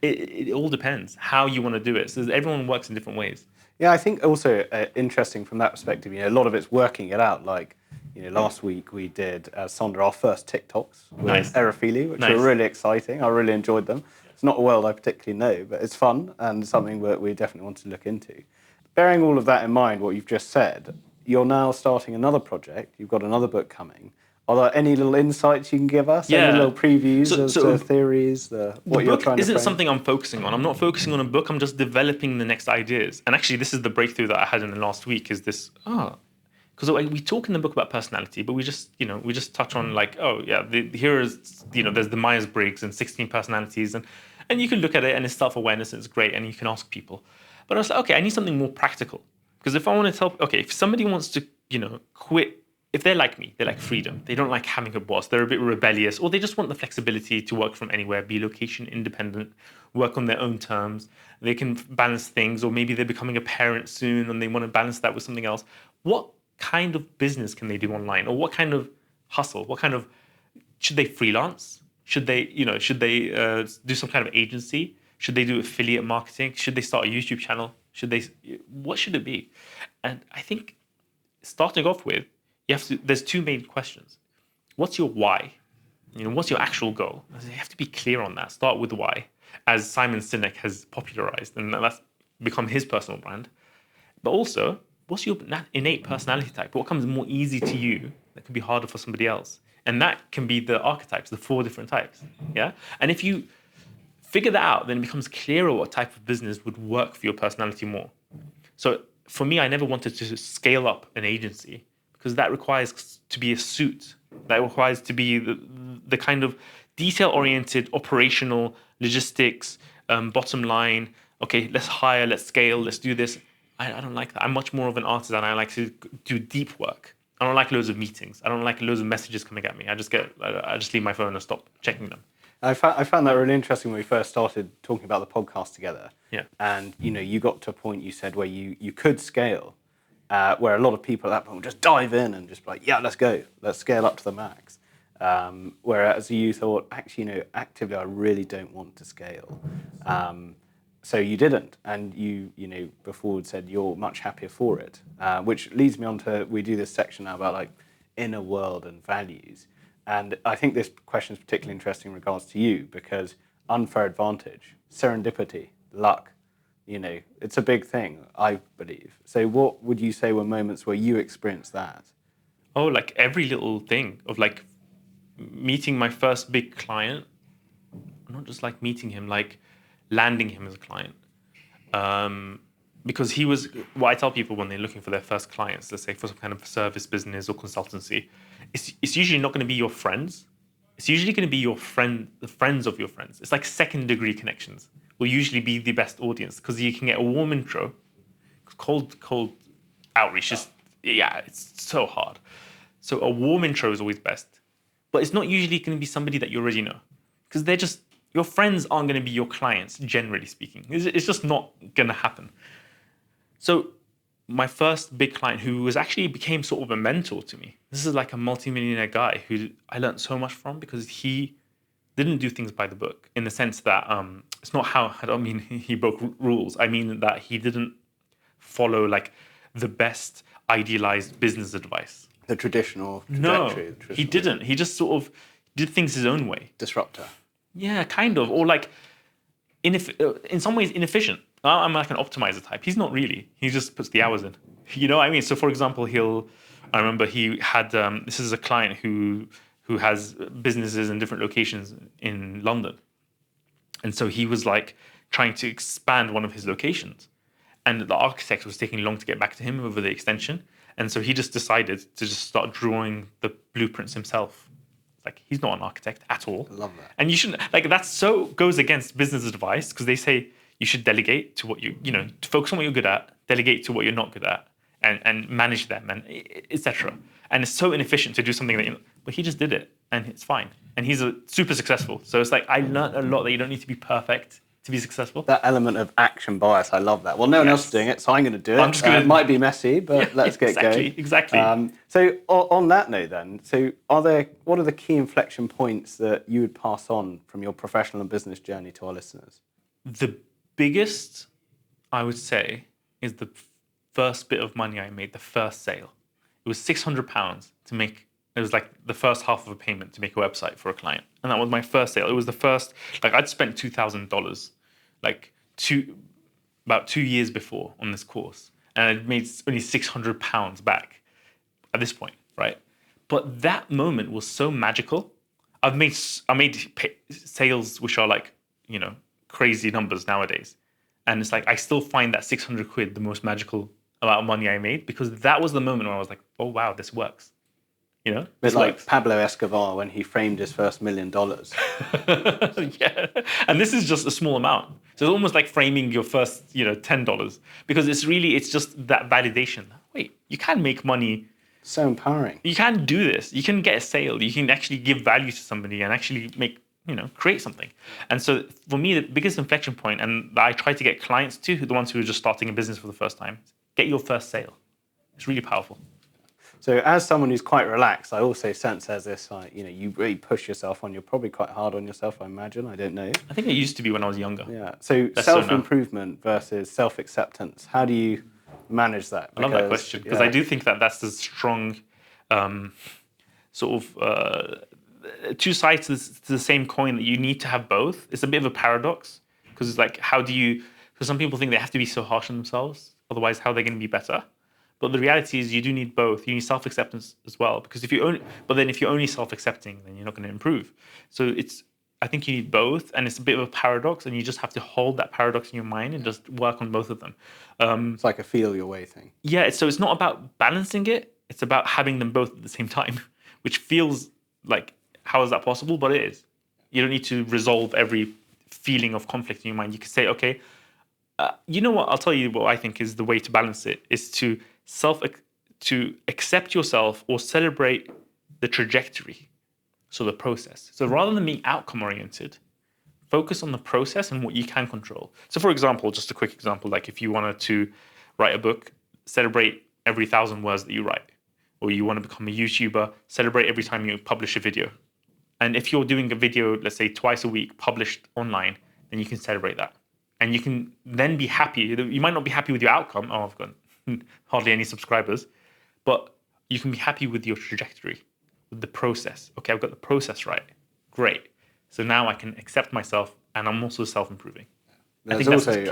A: It all depends how you want to do it. So everyone works in different ways.
C: Yeah, I think also interesting from that perspective. A lot of it's working it out. Like, last week we did Sondra our first TikToks with Erafili, which were really exciting. I really enjoyed them. It's not a world I particularly know, but it's fun and something that we definitely want to look into. Bearing all of that in mind, what you've just said, you're now starting another project. You've got another book coming. Are there any little insights you can give us?
A: Yeah.
C: Any little previews of theories? What you're trying to frame?
A: The book isn't something I'm focusing on. I'm not focusing on a book. I'm just developing the next ideas. And actually, this is the breakthrough that I had in the last week. Is this? Because we talk in the book about personality, but we just touch on like, here is there's the Myers-Briggs and 16 personalities, and you can look at it and it's self-awareness and it's great, and you can ask people. But I was like, okay, I need something more practical. Because if I want to tell, if somebody wants to, quit, if they're like me, they like freedom. They don't like having a boss. They're a bit rebellious, or they just want the flexibility to work from anywhere, be location independent, work on their own terms. They can balance things, or maybe they're becoming a parent soon and they want to balance that with something else. What kind of business can they do online, or what kind of hustle? Should they freelance? Should they do some kind of agency? Should they do affiliate marketing? Should they start a YouTube channel? What should it be? And I think starting off with, there's two main questions. What's your why? What's your actual goal? You have to be clear on that. Start with the why, as Simon Sinek has popularized, and that's become his personal brand. But also, what's your innate personality type? What comes more easy to you that could be harder for somebody else? And that can be the archetypes, the 4 different types. Yeah. And if you figure that out, then it becomes clearer what type of business would work for your personality more. So for me, I never wanted to scale up an agency, because that requires to be a suit. That requires to be the kind of detail-oriented, operational, logistics, bottom line. Okay, let's hire, let's scale, let's do this. I don't like that. I'm much more of an artisan. I like to do deep work. I don't like loads of meetings. I don't like loads of messages coming at me. I just leave my phone and stop checking them.
C: I found that really interesting when we first started talking about the podcast together.
A: Yeah. And
C: you got to a point, you said, where you could scale, where a lot of people at that point would just dive in and just be like, yeah, let's go, let's scale up to the max. Whereas you thought, actually, actively, I really don't want to scale. So you didn't, and you before said you're much happier for it, which leads me on to, we do this section now about like inner world and values. And I think this question is particularly interesting in regards to you, because unfair advantage, serendipity, luck, it's a big thing, I believe. So what would you say were moments where you experienced that?
A: Oh, like every little thing of like meeting my first big client, not just like meeting him, like landing him as a client. Because he was, what I tell people when they're looking for their first clients, let's say for some kind of service business or consultancy, it's usually not going to be your friends. It's usually going to be your friend, the friends of your friends. It's like second degree connections will usually be the best audience because you can get a warm intro. Cold outreach is, it's so hard. So a warm intro is always best. But it's not usually going to be somebody that you already know because they're just, your friends aren't going to be your clients, generally speaking. It's just not going to happen. So my first big client who was actually became sort of a mentor to me. This is like a multimillionaire guy who I learned so much from because he didn't do things by the book in the sense that it's not how, I don't mean he broke rules. I mean that he didn't follow like the best idealized business advice.
C: The traditional
A: No,
C: trajectory.
A: he didn't. He just sort of did things his own way.
C: Disruptor.
A: Yeah, kind of. Or like, in some ways, inefficient. I'm like an optimizer type. He's not really. He just puts the hours in. You know what I mean? So for example, I remember he had, this is a client who has businesses in different locations in London. And so he was like trying to expand one of his locations. And the architect was taking long to get back to him over the extension. And so he just decided to just start drawing the blueprints himself. Like, he's not an architect at all.
C: I love that.
A: And you shouldn't, like, that so goes against business advice because they say you should delegate to what to focus on what you're good at, delegate to what you're not good at, and manage them, and etc. And it's so inefficient to do something that, but he just did it, and it's fine. And he's super successful. So it's like, I learned a lot that you don't need to be perfect to be successful.
C: That element of action bias, I love that. Well, no one else is doing it, so I'm going to do it.
A: I'm just gonna
C: it might be messy, but let's get going.
A: Exactly.
C: So on that note then, so what are the key inflection points that you would pass on from your professional and business journey to our listeners?
A: The biggest, I would say, is the first bit of money I made, the first sale. It was £600 to make. It was like the first half of a payment to make a website for a client. And that was my first sale. It was the first, like I'd spent $2,000 like about 2 years before on this course. And I'd made only £600 back at this point, right? But that moment was so magical. I made sales which are like, crazy numbers nowadays. And it's like, I still find that 600 quid the most magical amount of money I made because that was the moment where I was like, oh, wow, this works.
C: It's like Pablo Escobar when he framed his first $1 million.
A: Yeah. And this is just a small amount. So it's almost like framing your first, $10 because it's just that validation. Wait, you can make money.
C: So empowering.
A: You can do this. You can get a sale. You can actually give value to somebody and actually make, create something. And so for me, the biggest inflection point, and I try to get clients to, the ones who are just starting a business for the first time, get your first sale. It's really powerful.
C: So as someone who's quite relaxed, I also sense there's this, you really push yourself on. You're probably quite hard on yourself, I imagine. I don't know.
A: I think I used to be when I was younger.
C: Yeah. So self-improvement versus self-acceptance. How do you manage that?
A: I love that question because I do think that that's the strong two sides to the same coin that you need to have both. It's a bit of a paradox because it's like, because some people think they have to be so harsh on themselves. Otherwise, how are they going to be better? But the reality is you do need both. You need self-acceptance as well. Because if you're only self-accepting, then you're not going to improve. So I think you need both. And it's a bit of a paradox. And you just have to hold that paradox in your mind and just work on both of them.
C: It's like a feel your way thing.
A: Yeah. So it's not about balancing it. It's about having them both at the same time, which feels like, how is that possible? But it is. You don't need to resolve every feeling of conflict in your mind. You can say, okay, you know what? I'll tell you what I think is the way to balance it is to accept yourself or celebrate the trajectory, so the process. So rather than being outcome oriented, focus on the process and what you can control. So for example, just a quick example, like if you wanted to write a book, celebrate every 1,000 words that you write. Or you want to become a YouTuber, celebrate every time you publish a video. And if you're doing a video, let's say twice a week published online, then you can celebrate that. And you can then be happy. You might not be happy with your outcome. Oh, I've got hardly any subscribers, but you can be happy with your trajectory, with the process. Okay, I've got the process right. Great. So now I can accept myself, and I'm also self-improving.
C: I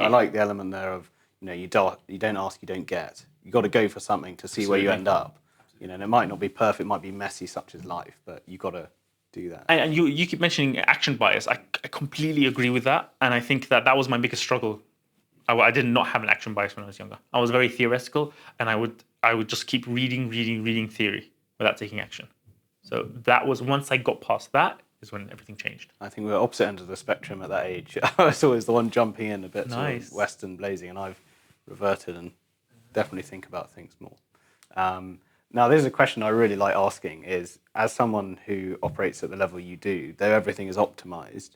C: like the element there of you don't ask, you don't get. You got to go for something to see where you end up. And it might not be perfect, it might be messy, such as life, but you got to do that.
A: And you keep mentioning action bias. I completely agree with that, and I think that was my biggest struggle I did not have an action bias when I was younger. I was very theoretical, and I would just keep reading theory without taking action. So that was, once I got past that, is when everything changed.
C: I think we're opposite ends of the spectrum at that age. I was always the one jumping in a bit sort
A: Nice.
C: of Western blazing, and I've reverted and definitely think about things more. Now, there's a question I really like asking is, as someone who operates at the level you do, though everything is optimized,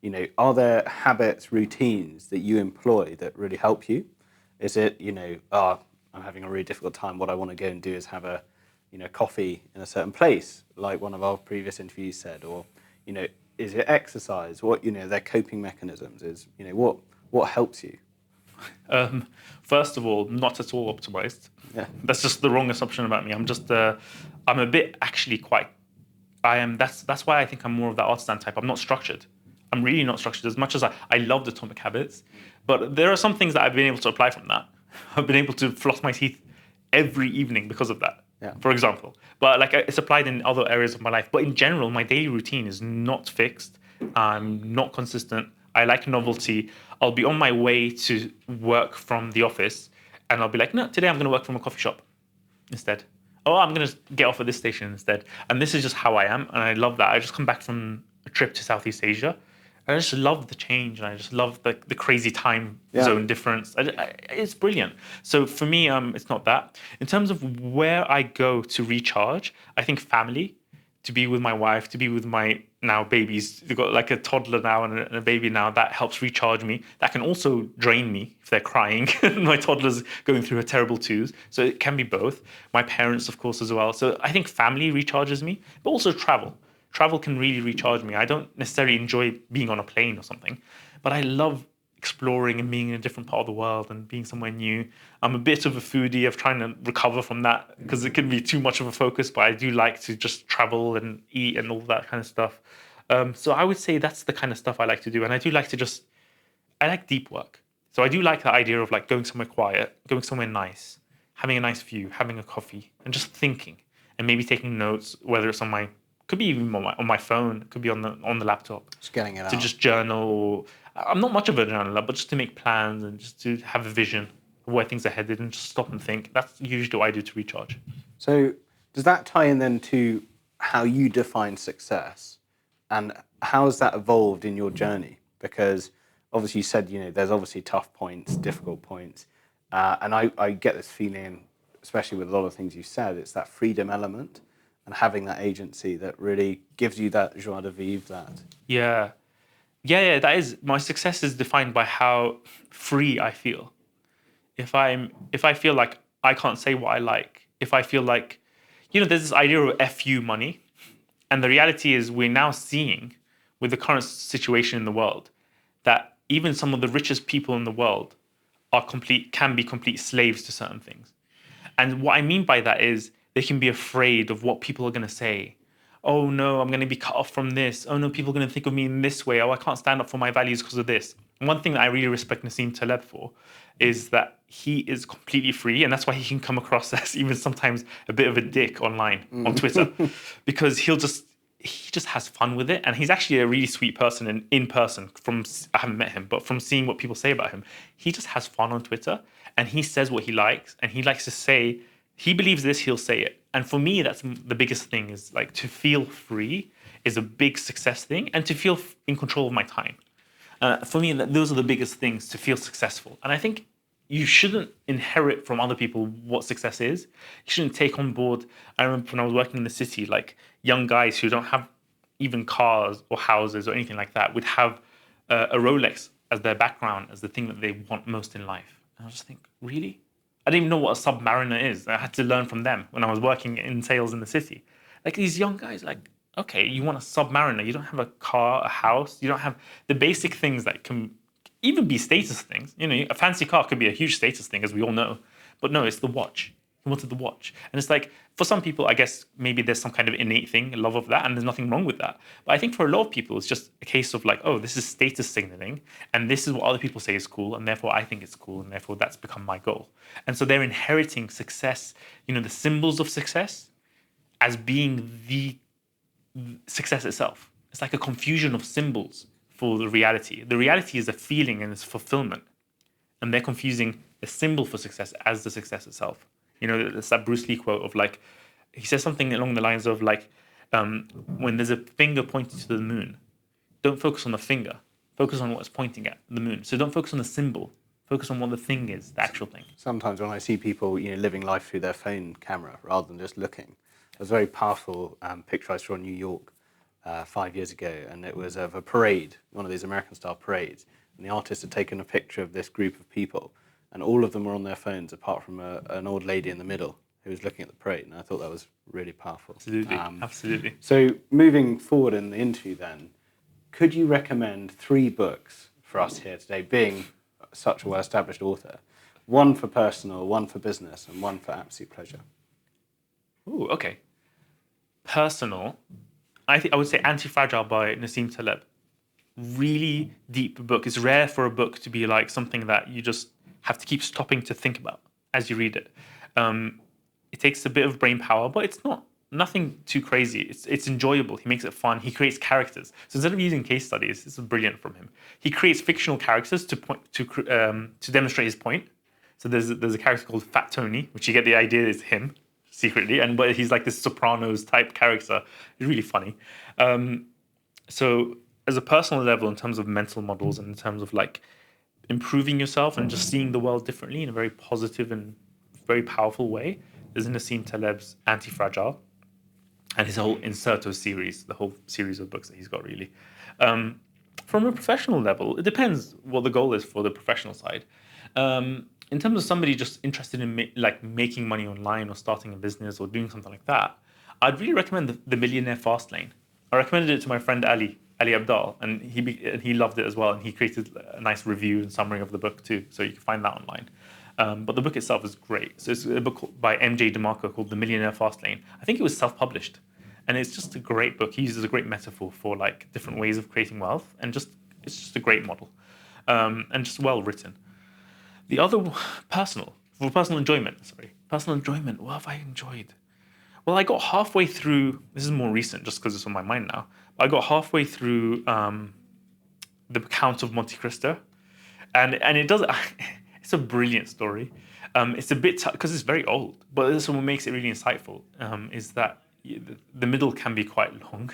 C: you know, are there habits, routines that you employ that really help you? Is it, you know, I'm having a really difficult time, what I want to go and do is have a, you know, coffee in a certain place, like one of our previous interviews said, or, you know, is it exercise? What, you know, their coping mechanisms is, you know, what helps you?
A: First of all, not at all optimized.
C: Yeah.
A: That's just the wrong assumption about me. I'm a bit actually quite. I am. That's why I think I'm more of that artisan type. I'm not structured. I'm really not structured as much as I loved Atomic Habits, but there are some things that I've been able to apply from that. I've been able to floss my teeth every evening because of that.
C: Yeah.
A: For example, but like it's applied in other areas of my life. But in general, my daily routine is not fixed. I'm not consistent. I like novelty. I'll be on my way to work from the office, and I'll be like, no, today I'm going to work from a coffee shop instead. Oh, I'm going to get off at this station instead. And this is just how I am, and I love that. I just come back from a trip to Southeast Asia. I just love the change, and I just love the crazy time zone difference. It's brilliant. So for me, it's not that. In terms of where I go to recharge, I think family, to be with my wife, to be with my now babies. We've got like a toddler now and a baby now. That helps recharge me. That can also drain me if they're crying. My toddler's going through her terrible twos. So it can be both. My parents, of course, as well. So I think family recharges me, but also travel. Travel can really recharge me. I don't necessarily enjoy being on a plane or something, but I love exploring and being in a different part of the world and being somewhere new. I'm a bit of a foodie of trying to recover from that because it can be too much of a focus, but I do like to just travel and eat and all that kind of stuff. So I would say that's the kind of stuff I like to do. And I do like I like deep work. So I do like the idea of like going somewhere quiet, going somewhere nice, having a nice view, having a coffee, and just thinking and maybe taking notes, whether it's could be even on my phone, could be on the laptop.
C: Just getting it out.
A: To just journal. I'm not much of a journaler, but just to make plans and just to have a vision of where things are headed and just stop and think. That's usually what I do to recharge.
C: So does that tie in then to how you define success, and how has that evolved in your journey? Because obviously you said, you know, there's obviously tough points, difficult points, and I get this feeling, especially with a lot of things you said, it's that freedom element and having that agency that really gives you that joie de vivre. That
A: Yeah, that is, my success is defined by how free I feel. If I feel like I can't say what I like, if I feel like, you know, there's this idea of FU money, and the reality is we're now seeing with the current situation in the world that even some of the richest people in the world can be complete slaves to certain things. And what I mean by that is they can be afraid of what people are going to say. Oh no, I'm going to be cut off from this. Oh no, people are going to think of me in this way. Oh, I can't stand up for my values because of this. And one thing that I really respect Nassim Taleb for is that he is completely free, and that's why he can come across as even sometimes a bit of a dick online on Twitter, because he just has fun with it, and he's actually a really sweet person in person. I haven't met him, but from seeing what people say about him, he just has fun on Twitter, and he says what he likes, and he likes to say. He believes this, he'll say it. And for me, that's the biggest thing, is like to feel free is a big success thing, and to feel in control of my time. For me, those are the biggest things to feel successful. And I think you shouldn't inherit from other people what success is. You shouldn't take on board. I remember when I was working in the city, like young guys who don't have even cars or houses or anything like that would have a Rolex as their background, as the thing that they want most in life. And I just think, really? I didn't even know what a Submariner is. I had to learn from them when I was working in sales in the city. Like these young guys, like, okay, you want a Submariner. You don't have a car, a house. You don't have the basic things that can even be status things. You know, a fancy car could be a huge status thing, as we all know. But no, it's the watch. He wanted the watch. And it's like, for some people, I guess maybe there's some kind of innate thing, a love of that, and there's nothing wrong with that. But I think for a lot of people, it's just a case of like, oh, this is status signaling, and this is what other people say is cool, and therefore I think it's cool, and therefore that's become my goal. And so they're inheriting success, you know, the symbols of success as being the success itself. It's like a confusion of symbols for the reality. The reality is a feeling and it's fulfillment. and they're confusing the symbol for success as the success itself. You know, it's that Bruce Lee quote of like, he says something along the lines of like, when there's a finger pointing to the moon, don't focus on the finger, focus on what's pointing at the moon. So don't focus on the symbol, focus on what the thing is, the actual thing.
C: Sometimes when I see people, living life through their phone camera rather than just looking, there's a very powerful picture I saw in New York 5 years ago, and it was of a parade, one of these American-style parades, and the artist had taken a picture of this group of people, and all of them were on their phones apart from an old lady in the middle who was looking at the parade, and I thought that was really powerful.
A: Absolutely, absolutely.
C: So moving forward in the interview then, could you recommend 3 books for us here today, being such a well-established author? One for personal, one for business, and one for absolute pleasure.
A: Ooh, okay. Personal, I would say Anti-Fragile by Nassim Taleb. Really deep book. It's rare for a book to be like something that you just have to keep stopping to think about as you read it. It takes a bit of brain power, but it's nothing too crazy. It's enjoyable. He makes it fun. He creates characters. So instead of using case studies, this is brilliant from him. He creates fictional characters to demonstrate his point. So there's a character called Fat Tony, which you get the idea is him secretly, but he's like this Sopranos type character. He's really funny. So as a personal level, in terms of mental models and in terms of like improving yourself and just seeing the world differently in a very positive and very powerful way, there's Nassim Taleb's Anti-Fragile and his whole Inserto series, the whole series of books that he's got, really. From a professional level, it depends what the goal is for the professional side. In terms of somebody just interested in making money online or starting a business or doing something like that, I'd really recommend the Millionaire Fast Lane. I recommended it to my friend Ali Abdal, and he loved it as well, and he created a nice review and summary of the book too, so you can find that online. But the book itself is great. So it's a book by M.J. DeMarco called The Millionaire Fast Lane. I think it was self-published, and it's just a great book. He uses a great metaphor for like different ways of creating wealth, and it's just a great model, and just well written. The other personal enjoyment. What have I enjoyed? Well, I got halfway through. This is more recent, just because it's on my mind now. I got halfway through the Count of Monte Cristo, and it does. It's a brilliant story. It's a bit because it's very old, but this is what makes it really insightful. Is that the middle can be quite long,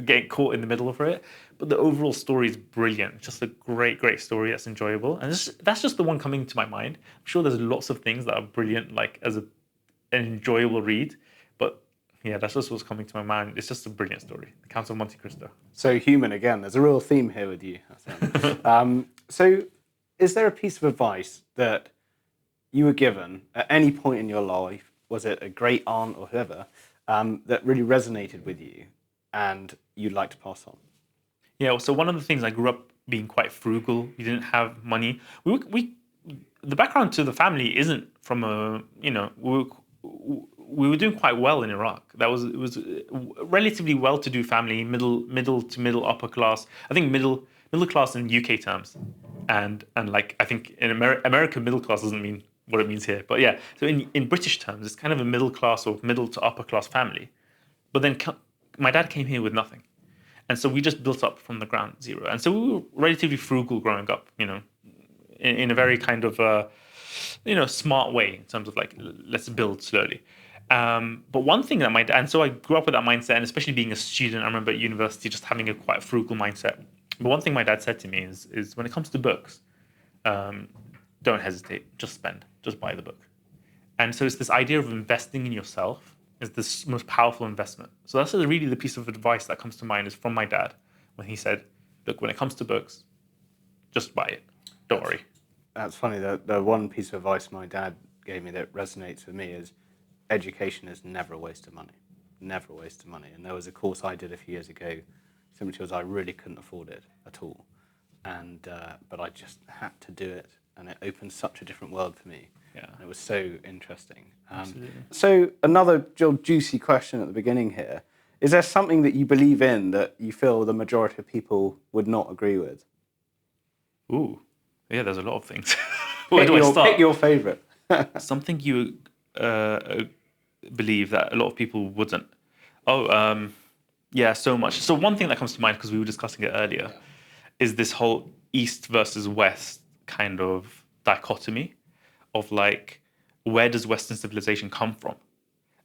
A: getting caught in the middle of it, but the overall story is brilliant. Just a great story that's enjoyable, and that's just the one coming to my mind. I'm sure there's lots of things that are brilliant, like as an enjoyable read, but yeah, that's just what's coming to my mind. It's just a brilliant story, The Count of Monte Cristo.
C: So human again. There's a real theme here with you, Hasan. So, is there a piece of advice that you were given at any point in your life? Was it a great aunt or whoever? That really resonated with you and you'd like to pass on?
A: Yeah, so one of the things, I grew up being quite frugal. We didn't have money. The background to the family isn't from we were doing quite well in Iraq. It was a relatively well-to-do family, middle to middle upper class. I think middle class in UK terms, and like I think in American middle class doesn't mean what it means here. But yeah, so in British terms, it's kind of a middle class or middle to upper class family. But then my dad came here with nothing. And so we just built up from the ground zero. And so we were relatively frugal growing up, in a very kind of, smart way in terms of like, let's build slowly. But one thing that and so I grew up with that mindset, and especially being a student, I remember at university just having a quite frugal mindset. But one thing my dad said to me is when it comes to books, don't hesitate, just spend, just buy the book. And so it's this idea of investing in yourself is the most powerful investment. So that's really the piece of advice that comes to mind is from my dad when he said, look, when it comes to books, just buy it. Don't worry.
C: That's funny. The one piece of advice my dad gave me that resonates with me is education is never a waste of money. Never a waste of money. And there was a course I did a few years ago simply because I really couldn't afford it at all. And but I just had to do it. And it opened such a different world for me.
A: Yeah.
C: And it was so interesting.
A: Absolutely.
C: So another juicy question at the beginning here. Is there something that you believe in that you feel the majority of people would not agree with?
A: Ooh, yeah, there's a lot of things. Where do I start?
C: Pick your favourite.
A: Something you believe that a lot of people wouldn't. Yeah, so much. So one thing that comes to mind, because we were discussing it earlier, is this whole East versus West kind of dichotomy of like, where does Western civilization come from?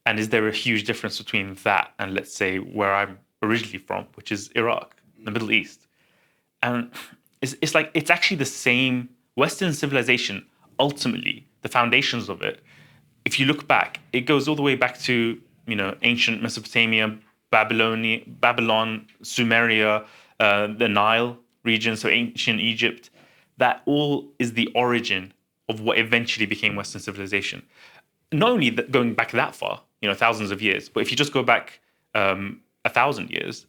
A: And is there a huge difference between that and, let's say, where I'm originally from, which is Iraq, the Middle East? And it's like, it's actually the same Western civilization. Ultimately, the foundations of it, if you look back, it goes all the way back to, ancient Mesopotamia, Babylon, Sumeria, the Nile region, so ancient Egypt. That all is the origin of what eventually became Western civilization. Not only going back that far, thousands of years, but if you just go back 1,000 years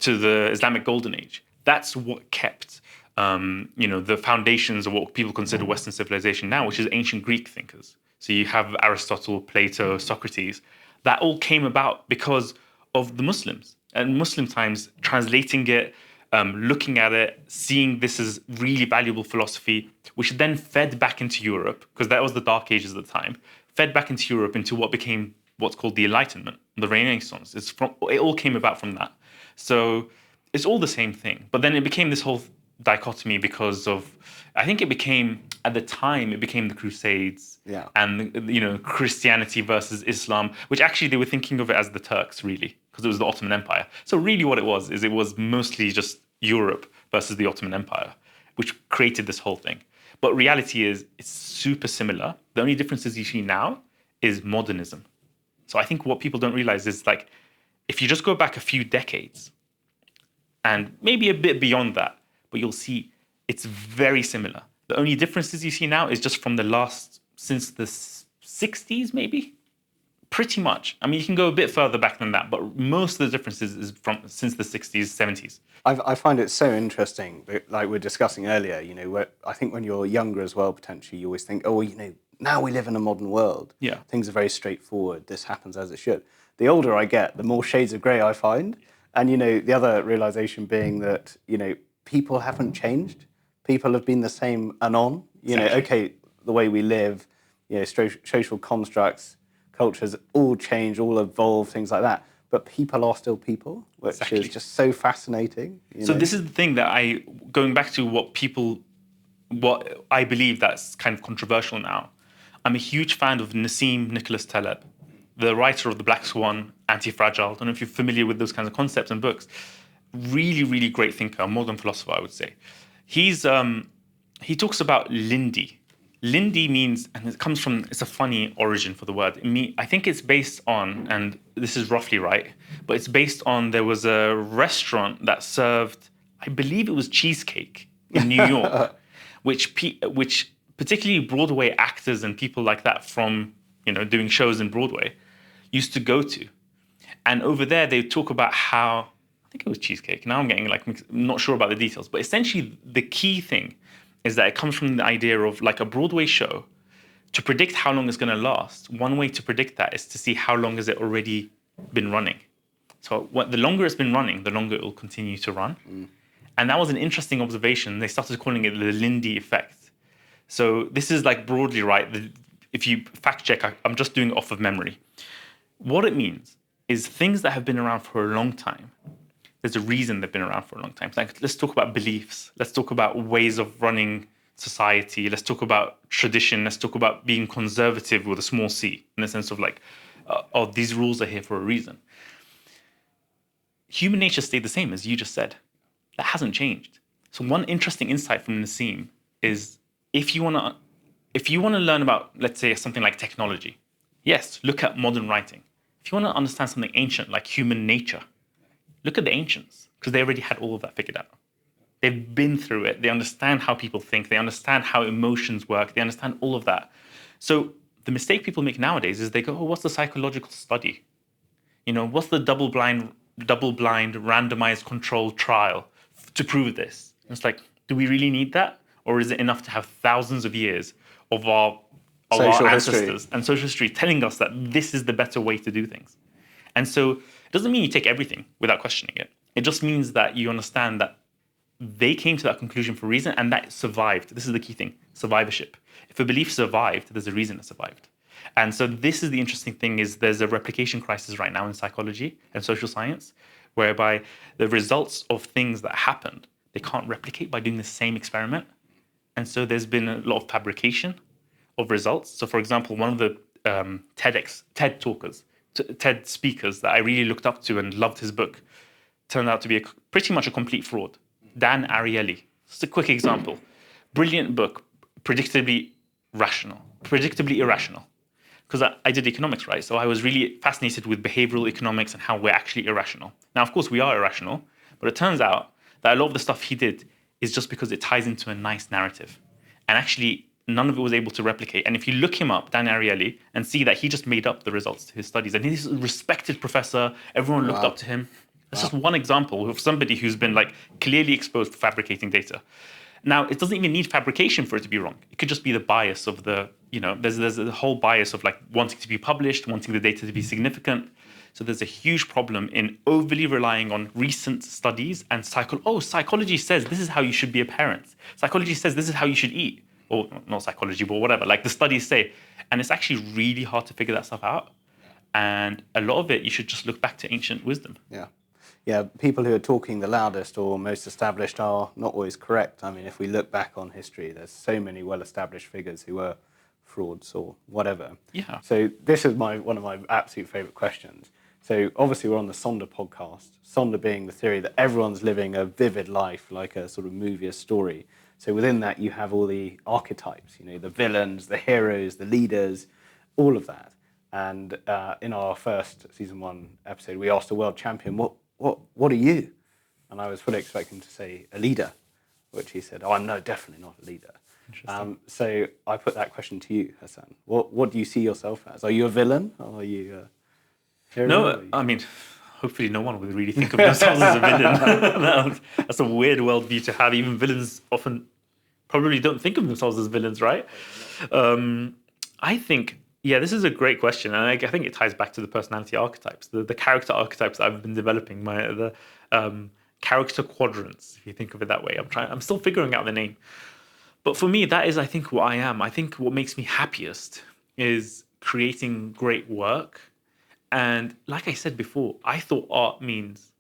A: to the Islamic Golden Age, that's what kept, the foundations of what people consider Western civilization now, which is ancient Greek thinkers. So you have Aristotle, Plato, Socrates. That all came about because of the Muslims and Muslim times translating it, looking at it, seeing this as really valuable philosophy, which then fed back into Europe, because that was the Dark Ages at the time, fed back into Europe into what became what's called the Enlightenment, the Renaissance. It all came about from that. So it's all the same thing. But then it became this whole dichotomy because of, I think at the time, it became the Crusades and, Christianity versus Islam, which actually they were thinking of it as the Turks, really, because it was the Ottoman Empire. So really what it was mostly just Europe versus the Ottoman Empire, which created this whole thing. But reality is, it's super similar. The only differences you see now is modernism. So I think what people don't realize is, like, if you just go back a few decades and maybe a bit beyond that, but you'll see it's very similar. The only differences you see now is just from since the 60s, maybe? Pretty much. I mean, you can go a bit further back than that, but most of the differences is since the 60s, 70s.
C: I find it so interesting, like we were discussing earlier, I think when you're younger as well, potentially, you always think, now we live in a modern world.
A: Yeah.
C: Things are very straightforward. This happens as it should. The older I get, the more shades of grey I find. And, the other realization being that, people haven't changed. People have been the same anon. The way we live, social constructs, cultures all change, all evolve, things like that. But people are still people, which is just so fascinating.
A: So this is the thing that going back to what I believe that's kind of controversial now. I'm a huge fan of Nassim Nicholas Taleb, the writer of The Black Swan, Anti-Fragile. I don't know if you're familiar with those kinds of concepts and books. Really, really great thinker, a modern philosopher, I would say. He talks about Lindy. Lindy means, and it comes from, it's a funny origin for the word. I think it's based on, and this is roughly right, but it's based on, there was a restaurant that served, I believe it was cheesecake in New York, which particularly Broadway actors and people like that from, doing shows in Broadway used to go to. And over there, they talk about how, I think it was cheesecake. Now I'm getting I'm not sure about the details, but essentially the key thing is that it comes from the idea of like a Broadway show. To predict how long it's going to last, one way to predict that is to see how long has it already been running. So the longer it's been running, the longer it will continue to run. And that was an interesting observation. They started calling it the Lindy effect. So this is like broadly right. If you fact check, I'm just doing it off of memory. What it means is things that have been around for a long time, there's a reason they've been around for a long time. Like, let's talk about beliefs. Let's talk about ways of running society. Let's talk about tradition. Let's talk about being conservative with a small c, in the sense of like, these rules are here for a reason. Human nature stayed the same, as you just said. That hasn't changed. So one interesting insight from Nassim is if you want to learn about, let's say, something like technology, yes, look at modern writing. If you want to understand something ancient like human nature, look at the ancients, because they already had all of that figured out. They've been through it. They understand how people think. They understand how emotions work. They understand all of that. So the mistake people make nowadays is they go, what's the psychological study? What's the double-blind, randomized controlled trial to prove this? And it's like, do we really need that? Or is it enough to have thousands of years of our ancestors and social history telling us that this is the better way to do things? And so it doesn't mean you take everything without questioning it. It just means that you understand that they came to that conclusion for a reason, and that survived. This is the key thing, survivorship. If a belief survived, there's a reason it survived. And so this is the interesting thing, is there's a replication crisis right now in psychology and social science, whereby the results of things that happened, they can't replicate by doing the same experiment. And so there's been a lot of fabrication of results. So for example, one of the TED speakers that I really looked up to and loved his book turned out to be pretty much a complete fraud. Dan Ariely. Just a quick example. Brilliant book, predictably irrational. Because I did economics, right? So I was really fascinated with behavioral economics and how we're actually irrational. Now, of course, we are irrational, but it turns out that a lot of the stuff he did is just because it ties into a nice narrative. And actually, none of it was able to replicate. And if you look him up, Dan Ariely, and see that he just made up the results to his studies. And he's a respected professor. Everyone looked up to him. That's just one example of somebody who's been like clearly exposed to fabricating data. Now, it doesn't even need fabrication for it to be wrong. It could just be the bias of the, there's a whole bias of like wanting to be published, wanting the data to be significant. So there's a huge problem in overly relying on recent studies and psychology says this is how you should be a parent. Psychology says this is how you should eat. Or not psychology, but whatever, like the studies say. And it's actually really hard to figure that stuff out. And a lot of it, you should just look back to ancient wisdom.
C: Yeah, people who are talking the loudest or most established are not always correct. I mean, if we look back on history, there's so many well-established figures who were frauds or whatever.
A: Yeah.
C: So this is one of my absolute favorite questions. So obviously we're on the Sonder podcast, Sonder being the theory that everyone's living a vivid life, like a sort of movie, a story. So within that, you have all the archetypes, the villains, the heroes, the leaders, all of that. And in our first season 1 episode, we asked a world champion, what are you? And I was fully expecting to say a leader, which he said, I'm no, definitely not a leader. So I put that question to you, Hasan. What do you see yourself as? Are you a villain? Or are you a hero?
A: No, I mean, hopefully no one would really think of themselves as a villain. That's a weird worldview to have. Even villains often probably don't think of themselves as villains, right? I think, this is a great question. And I think it ties back to the personality archetypes, the character archetypes that I've been developing, the character quadrants, if you think of it that way. I'm still figuring out the name. But for me, that is, I think, what I am. I think what makes me happiest is creating great work. And like I said before, I thought art means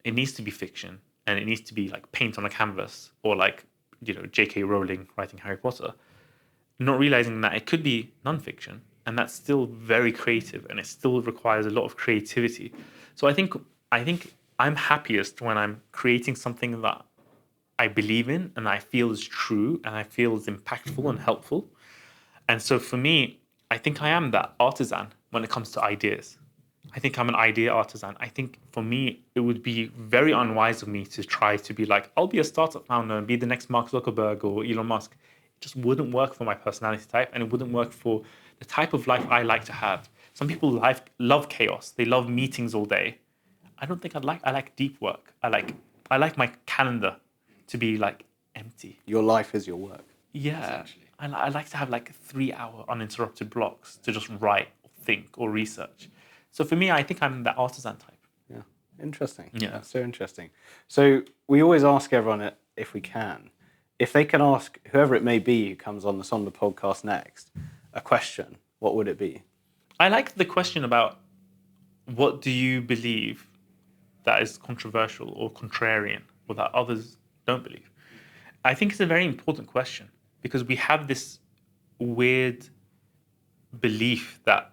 A: it needs to be fiction and it needs to be like paint on a canvas or like, J.K. Rowling writing Harry Potter, not realizing that it could be nonfiction and that's still very creative and it still requires a lot of creativity. So I think I'm happiest when I'm creating something that I believe in and I feel is true and I feel is impactful and helpful. And so for me, I think I am that artisan when it comes to ideas. I think I'm an idea artisan. I think for me, it would be very unwise of me to try to be like, I'll be a startup founder and be the next Mark Zuckerberg or Elon Musk. It just wouldn't work for my personality type and it wouldn't work for the type of life I like to have. Some people love chaos. They love meetings all day. I don't think I like deep work. I like my calendar to be like empty.
C: Your life is your work.
A: Yeah. I like to have like 3-hour uninterrupted blocks to just write or think or research. So for me, I think I'm that artisan type.
C: Yeah, interesting.
A: Yeah.
C: That's so interesting. So we always ask everyone, if we can, if they can ask whoever it may be who comes on the Sonder podcast next, a question, what would it be?
A: I like the question about what do you believe that is controversial or contrarian or that others don't believe? I think it's a very important question because we have this weird belief that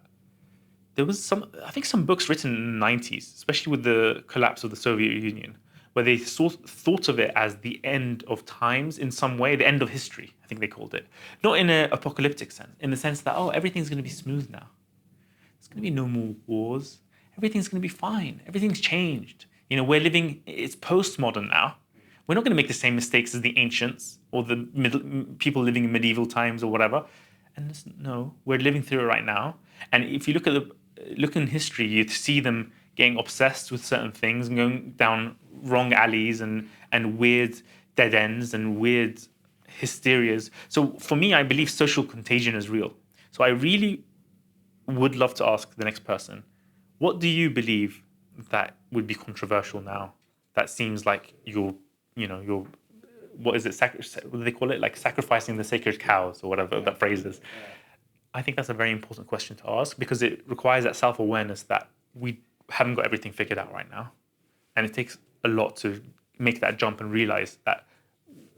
A: there was some books written in the 90s, especially with the collapse of the Soviet Union, where they thought of it as the end of times in some way, the end of history, I think they called it. Not in an apocalyptic sense, in the sense that, everything's going to be smooth now. There's going to be no more wars. Everything's going to be fine. Everything's changed. It's postmodern now. We're not going to make the same mistakes as the ancients or the people living in medieval times or whatever. And no, we're living through it right now. And if you look in history, you see them getting obsessed with certain things and going down wrong alleys and weird dead ends and weird hysterias. So for me, I believe social contagion is real. So I really would love to ask the next person, what do you believe that would be controversial now? That seems like you're what is it? What do they call it? Like sacrificing the sacred cows or whatever that phrase is. Yeah. I think that's a very important question to ask because it requires that self-awareness that we haven't got everything figured out right now. And it takes a lot to make that jump and realize that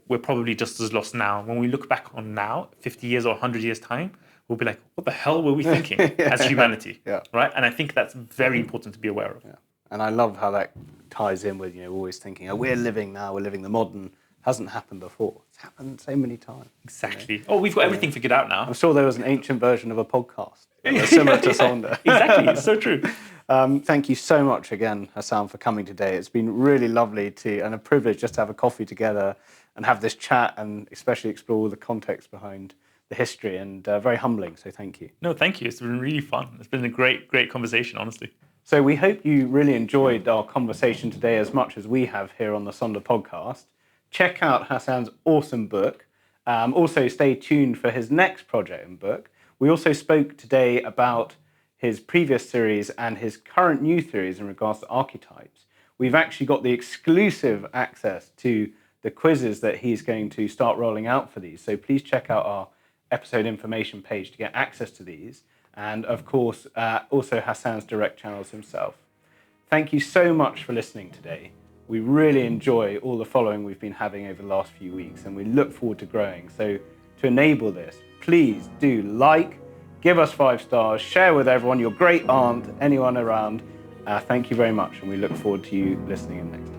A: we're probably just as lost now. When we look back on now, 50 years or 100 years time, we'll be like, what the hell were we thinking as humanity?
C: Yeah.
A: Right? And I think that's very important to be aware of.
C: Yeah. And I love how that ties in with, always thinking, we're living now, we're living the modern. Hasn't happened before. It's happened so many times.
A: Exactly. Oh, we've got everything figured out now.
C: I'm sure there was an ancient version of a podcast that was similar to Sonder.
A: Exactly. It's so true.
C: Thank you so much again, Hasan, for coming today. It's been really lovely and a privilege just to have a coffee together and have this chat and especially explore all the context behind the history and very humbling. So thank you.
A: No, thank you. It's been really fun. It's been a great conversation, honestly.
C: So we hope you really enjoyed our conversation today as much as we have here on the Sonder podcast. Check out Hasan's awesome book. Also, stay tuned for his next project and book. We also spoke today about his previous series and his current new series in regards to archetypes. We've actually got the exclusive access to the quizzes that he's going to start rolling out for these. So please check out our episode information page to get access to these. And of course, also Hasan's direct channels himself. Thank you so much for listening today. We really enjoy all the following we've been having over the last few weeks, and we look forward to growing. So to enable this, please do give us 5 stars, share with everyone, your great aunt, anyone around. Thank you very much, and we look forward to you listening in next time.